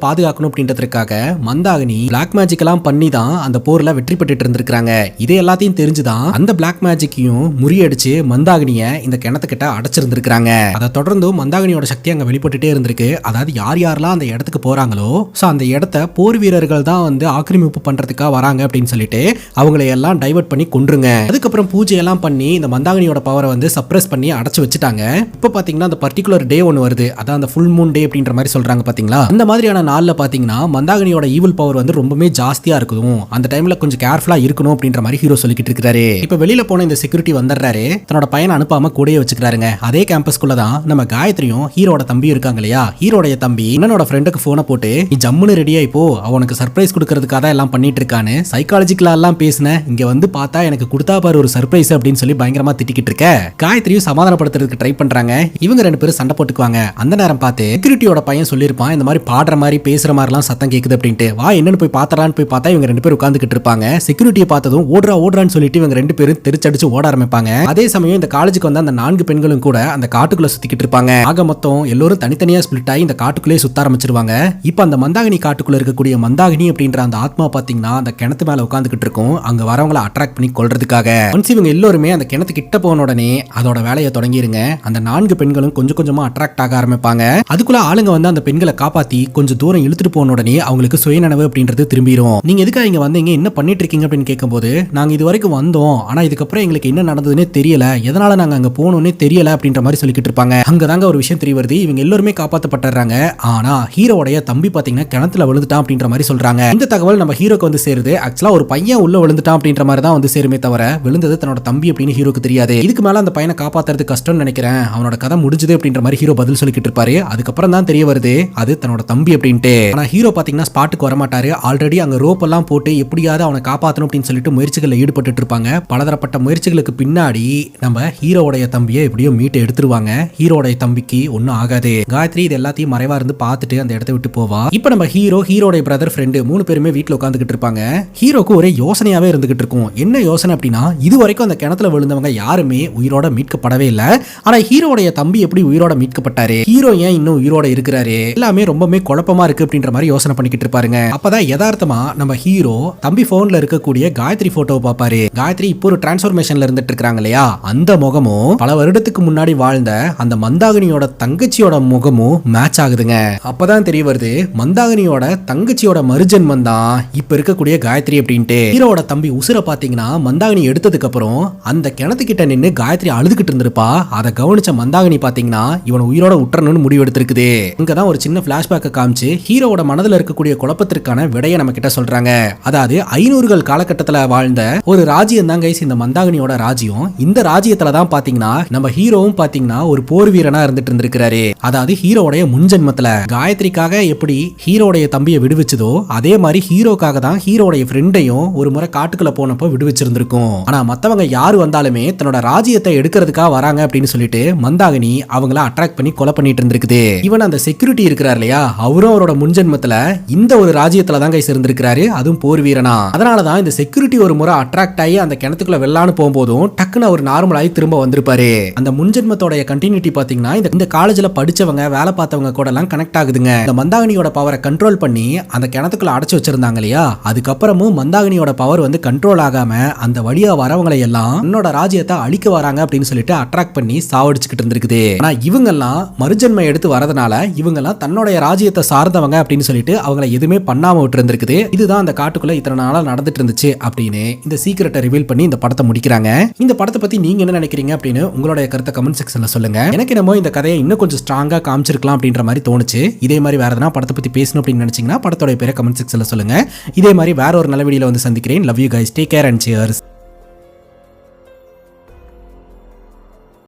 பாதுகாக்கணும் அப்படின்றதுக்காக மந்தாகினி பிளாக் மேஜிக் எல்லாம் பண்ணி தான் அந்த போர்ல வெற்றி பெற்றுட்டு இருந்திருக்காங்க. இதே எல்லாத்தையும் தெரிஞ்சுதான் அந்த பிளாக் மேஜிக்கையும் முறியடிச்சு மந்தாகினிய இந்த கிணத்துக்கிட்ட அடைச்சிருந்திருக்காங்க. அதை தொடர்ந்து மந்தாகினி மந்தாகினியோட சக்தி அங்க வெளிப்பட்டுட்டே இருந்திருக்கு. அதாவது யார் யாரெல்லாம் அந்த இடத்துக்கு போறாங்களோ சோ அந்த இடத்த போர் வீரர்கள் தான் வந்து ஆக்கிரமிப்பு பண்றதுக்காக வராங்க அப்படின்னு சொல்லிட்டு அவங்களை எல்லாம் டைவர்ட் பண்ணி கொன்றுங்க. அதுக்கப்புறம் பூஜை எல்லாம் பண்ணி இந்த மந்தாகினியோட பவரை வந்து சப்ரஸ் பண்ணி அடைச்சு வச்சுட்டாங்க. இப்போ பாத்தீங்கன்னா அந்த பர்டிகுலர் டே ஒன்று வருது, அதான் அந்த ஃபுல் மூன் டே அப்படின்ற மாதிரி சொல்றாங்க பாத்தீங்களா. அந்த மாதிரியான நாள்ல பாத்தீங்கன்னா மந்தாகினியோட ஈவில் பவர் வந்து ரொம்பவே ஜாஸ்தியா இருக்கும். அந்த டைம்ல கொஞ்சம் கேர்ஃபுல்லா இருக்கணும் அப்படின்ற மாதிரி ஹீரோ சொல்லிக்கிட்டு இருக்காரு. இப்ப வெளியில போன இந்த செக்யூரிட்டி வந்துடுறாரு, தன்னோட பையனை அனுப்பாம கூடயே வச்சுக்கிறாருங்க. அதே கேம்பஸ்குள்ள தான் நம்ம காயத்ரியும் ஹீரோட தம்பி இருக்காங்க இல்லையா. ஹீரோடைய தம்பி அண்ணனோட ஃப்ரெண்டுக்கு போனை போட்டு நீ ஜம்முன்னு ரெடியா இப்போ அவனுக்கு சர்ப்ரைஸ் கொடுக்கறதுக்காக தான் எல்லாம் பண்ணிட்டு இருக்கான்னு சைக்காலஜிக்கலா எல்லாம் பேசின. இங்க வந்து பார்த்தா எனக்கு கொடுத்தா பாரு ஒரு சர்ப்ரைஸ் அப்படின்னு சொல்லி பயங்கரமா திட்டிக்கிட்டு இருக்க. காயத்ரியும் சமாதானப்படுத்துறதுக்கு ட்ரை பண்றாங்க. இவங்க ரெண்டு பேரும் சண்டை போட்டுக்குவாங்க. அந்த நேரம் பார்த்து செக்யூரிட்டியோட பையன் சொல்லியிருப்பான் இந்த மாதிரி பாடுற மாதிரி பேசுற மாதிரிலாம் சத்தம் கேக்குது அப்படின்ட்டு. வா என்னன்னு போய் பார்த்தலான்னு போய் பார்த்தா இவங்க ரெண்டு பேரும் உட்காந்துக்கிட்டு இருப்பாங்க. செக்யூரிட்டியை பார்த்ததும் ஓடுறான்னு சொல்லிட்டு இவங்க ரெண்டு பேரும் தெரிச்சடிச்சு ஓட ஆரம்பிப்பாங்க. அதே சமயம் இந்த காலேஜுக்கு வந்து அந்த 4 பெண்களும் கூட அந்த காட்டுக்குள்ள சுத்திக்கிட்டு இருப்பாங்க. ஆக மொத்தம் எல்லாரும் தனித்தனியா ஸ்பிளிட் ஆகி இந்த காட்டுக்குள்ளே சுத்த ஆரம்பிச்சிருவாங்க. இப்ப அந்த மந்தாகினி காட்டுக்குள்ள இருக்கக்கூடிய மந்தாகினி அப்படின்ற அந்த ஆத்மா பாத்தீங்கன்னா அந்த கிணத்து மேல உட்காந்துக்கிட்டு இருக்கும். அங்க வரவங்களை அட்ராக்ட் பண்ணி கொல்றதுக்காக. ஒன்ஸ் இவங்க எல்லாருமே அந்த கிணத்து கிட்ட போன உடனே அதோட வேலையை தொடங்கிருங்க. அந்த 4 பெண்களும் கொஞ்சம் கொஞ்சமா அட்ராக்ட் ஆக ஆரம்பிப்பாங்க. அதுக்குள்ள ஆளுங்க வந்து அந்த பெண்களை காப்பாத்தி கொஞ்சம் தூரம் இழுத்துட்டு போன உடனே அவங்களுக்கு சுயநனவு அப்படின்றது திரும்பிடும். நீங்க எதுக்காக இங்க வந்தீங்க, என்ன பண்ணிட்டு இருக்கீங்க அப்படின்னு கேட்கும்போது நாங்க இது வரைக்கும் வந்தோம், ஆனா இதுக்கப்புறம் எங்களுக்கு என்ன நடந்ததுன்னே தெரியல, எதனால நாங்க அங்க போனோம்னே தெரியல அப்படின்ற மாதிரி சொல்லிக்கிட்டு இருப்பாங்க. அங்கதாங்க ஒரு விஷயம் தெரிய வருது, இவங்க எல்லாருமே காப்பாற்றப்பட்டுறாங்க. ஆனா ஹீரோடைய தம்பி பாத்தீங்கன்னா கிணத்துல விழுந்துட்டான் அப்படின்ற மாதிரி சொல்றாங்க. இந்த தகவல் நம்ம ஹீரோக்கு வந்து சேருது. ஆக்சுவலா ஒரு பையன் உள்ள விழுந்துட்டான் அப்படின்ற மாதிரி தான் வந்து சேருமே தவிர விழுந்தது தன்னோட தம்பி அப்படின்னு ஹீரோக்கு தெரியாது. இதுக்கு மேல அந்த பையனை காப்பாத்துறது கஷ்டம்னு நினைக்கிறேன், அவனோட கதை முடிஞ்சது அப்படின்ற மாதிரி ஹீரோ பதில் சொல்லிக்கிட்டு இருப்பாரு. அதுக்கப்புறம் தான் தெரிய வருது அது தன்னோட தம்பி அப்படின்ட்டு. ஆனா ஹீரோ பாத்தீங்கன்னா ஸ்பாட்டுக்கு வரமாட்டாரு. ஆல்ரெடி அங்க ரோப் எல்லாம் போட்டு எப்படியாவது அவனை காப்பாற்றணும் அப்படின்னு சொல்லிட்டு முயற்சிகளில் ஈடுபட்டு இருப்பாங்க. பலதரப்பட்ட முயற்சிகளுக்கு பின்னாடி நம்ம ஹீரோடைய தம்பியை எப்படியோ மீட்டு எடுத்துருவாங்க. ஹீரோடைய தம்பிக்கு ஒன்னும் ஆகாது. காயத்ரி இது எல்லாத்தையும் மறைவா இருந்து பார்த்துட்டு அந்த இடத்தை விட்டு போவா. இப்ப நம்ம ஹீரோடைய பிரதர் ஃப்ரெண்டு 3 பேருமே வீட்டுல உட்காந்துக்கிட்டு இருப்பாங்க. ஹீரோக்கு ஒரே யோசனையாவே இருந்துகிட்டு இருக்கும். என்ன யோசனை அப்படின்னா இது வரைக்கும் அந்த கிணத்துல விழுந்தவங்க யாருமே உயிரோட மீட்கப்படவே இல்லை. ஆனா ஹீரோடைய தம்பி எப்படி உயிரோட மீட்கப்பட்டாரு, ஹீரோ ஏன் இன்னும் உயிரோட இருக்கிறாரு, எல்லாமே ரொம்பவே குழப்பமா இருக்கு அப்படின்ற மாதிரி யோசனை பண்ணிக்கிட்டு இருப்பாருங்க. அப்பதான் யதார்த்தமா நம்ம ஹீரோ தம்பி போன்ல இருக்கக்கூடிய காயத்ரி போட்டோவை பாப்பாரு. காயத்ரி இப்போ ஒரு டிரான்ஸ்ஃபர்மேஷன்ல இருந்துட்டு இருக்காங்க இல்லையா, அந்த முகமும் பல வருடத்துக்கு முன்னாடி வாழ்ந்த அந்த மந்தாகினியோட தங்கச்சியோட முகமும் மேட்ச் ஆகுதுங்க. அப்பதான் தெரிய வருது மந்தாகினியோட தங்கச்சியோட மறுஜென்மம் தான் இப்ப இருக்கக்கூடிய காயத்ரி அப்படின்ட்டு. ஹீரோட தம்பி உசுர பாத்தீங்கன்னா மந்தாகினி எடுத்ததுக்கு அப்புறம் அந்த கிணத்துக்கிட்ட நின்னு காயத்ரி அழுதுகிட்டு இருந்திருப்பா. அதை கவனிச்ச மந்தாகினி பாத்தீங்கன்னா இவன் உயிரோட உற்றணும்னு முடிவு எடுத்திருக்குது. இங்கதான் ஒரு சின்ன பிளாஷ்பேக் காமிச்சு ஹீரோட மனதில் இருக்கக்கூடிய குழப்பத்திற்கான விடையை நம்ம கிட்ட சொல்றாங்க. அதாவது 500 காலகட்டத்தில் வாழ்ந்த ஒரு ராஜ்யம் தான் கைஸ் இந்த மந்தாகினியோட ராஜ்யம். இந்த ராஜ்யத்துல தான் பாத்தீங்கன்னா நம்ம ஹீரோவும் பாத்தீங்கன்னா ஒரு போர் வீரனா இருந்துட்டு இருந்திருக்காரு. அதாவது ஹீரோடைய முன்ஜென்மத்துல காயத்ரிக்காக எப்படி ஹீரோடைய தம்பியை விடுவிச்சதோ அதே மாதிரி ஹீரோக்காக தான் ஹீரோடைய ஃப்ரெண்டையும் ஒரு முறை காட்டுக்குள்ள போனப்போ விடுவிச்சிருந்திருக்கும். ஆனா மத்தவங்க யாரு வந்தாலுமே தன்னோட ராஜ்யத்தை எடுக்கிறதுக்காக வராங்க அப்படின்னு சொல்லிட்டு மந்தாகினி அவங்கள அட்ராக்ட் பண்ணி கொலை பண்ணிட்டு இருந்திருக்குது. இவன் அந்த செக்யூரிட்டி இருக்கிறார் இல்லையா, அவரும் அவரோட முன்ஜென்மத்துல இந்த ஒரு ராஜ்யத்துல தான் கைஸ் இருந்திருக்காரு, அதுவும் போர் வீரனா. அதனாலதான் இந்த செக்யூரிட்டி ஒரு முறை அட்ராக்ட் ஆகி அந்த கிணத்துக்குள்ள வெள்ளான்னு போகும்போதும் டக்குன்னு அவர் நார்மல் ஆகி திரும்ப வந்திருப்பாரு. அந்த முன்ஜென்மத்தோட கண்டினியூட்டி பாத்தீங்கன்னா இந்த காலேஜ்ல படிச்சவங்க வேலை பார்த்தவங்க கூட எல்லாம் கனெக்ட் ஆகுதுங்க. இந்த மந்தாகினியோட பவரை கண்ட்ரோல் பண்ணி அந்த கிணத்துக்குள்ள அடைச்சு வச்சிருந்தாங்க இல்லையா, அதுக்கப்புறமும் மந்தாகினியோட பவர் வந்து கண்ட்ரோல் ஆகாம அந்த வழியா வரவங்களை எல்லாம் என்னோட ராஜ்யத்தை அழிக்க வராங்க அப்படின்னு சொல்லிட்டு அட்ராக்ட் பண்ணி சாவடிச்சுக்கிட்டு இருந்திருக்குது. ஆனா இவங்க எல்லாம் மறுஜென்மை எடுத்து வரதுனால இவங்க எல்லாம் தன்னோட ராஜ்யத்தை சார்ந்தவங்க அப்படின்னு சொல்லிட்டு அவங்களை எதுவுமே பண்ணாம விட்டு இருந்திருக்குது. இதுதான் அந்த காட்டுக்குள்ள இத்தனை நாளா நடந்துட்டு இருந்துச்சு அப்படின்னு இந்த சீக்கிரட்டை ரிவீல் பண்ணி இந்த படத்தை முடிக்கிறாங்க. இந்த படத்தை பத்தி நீங்க என்ன நினைக்கிறீங்க அப்படின்னு உங்களுடைய கருத்தை கமெண்ட் செக்ஷன்ல சொல்லுங்க. எனக்கு என்னமோ இந்த கதையை இன்னும் கொஞ்சம் ஸ்ட்ராங்கா காமிச்சிருக்கலாம் அப்படின்ற மாதிரி தோணுச்சு. இதே மாதிரி வேற எதனா படத்தை பத்தி பேசணும் அப்படின்னு நினைச்சீங்கன்னா படத்தோட பேரை கமெண்ட் செக்ஷன்ல சொல்லுங்க. இதே மாதிரி வேற ஒரு நல்ல வீடியோல வந்து சந்திக்கிறேன். Love you guys, take care and cheers.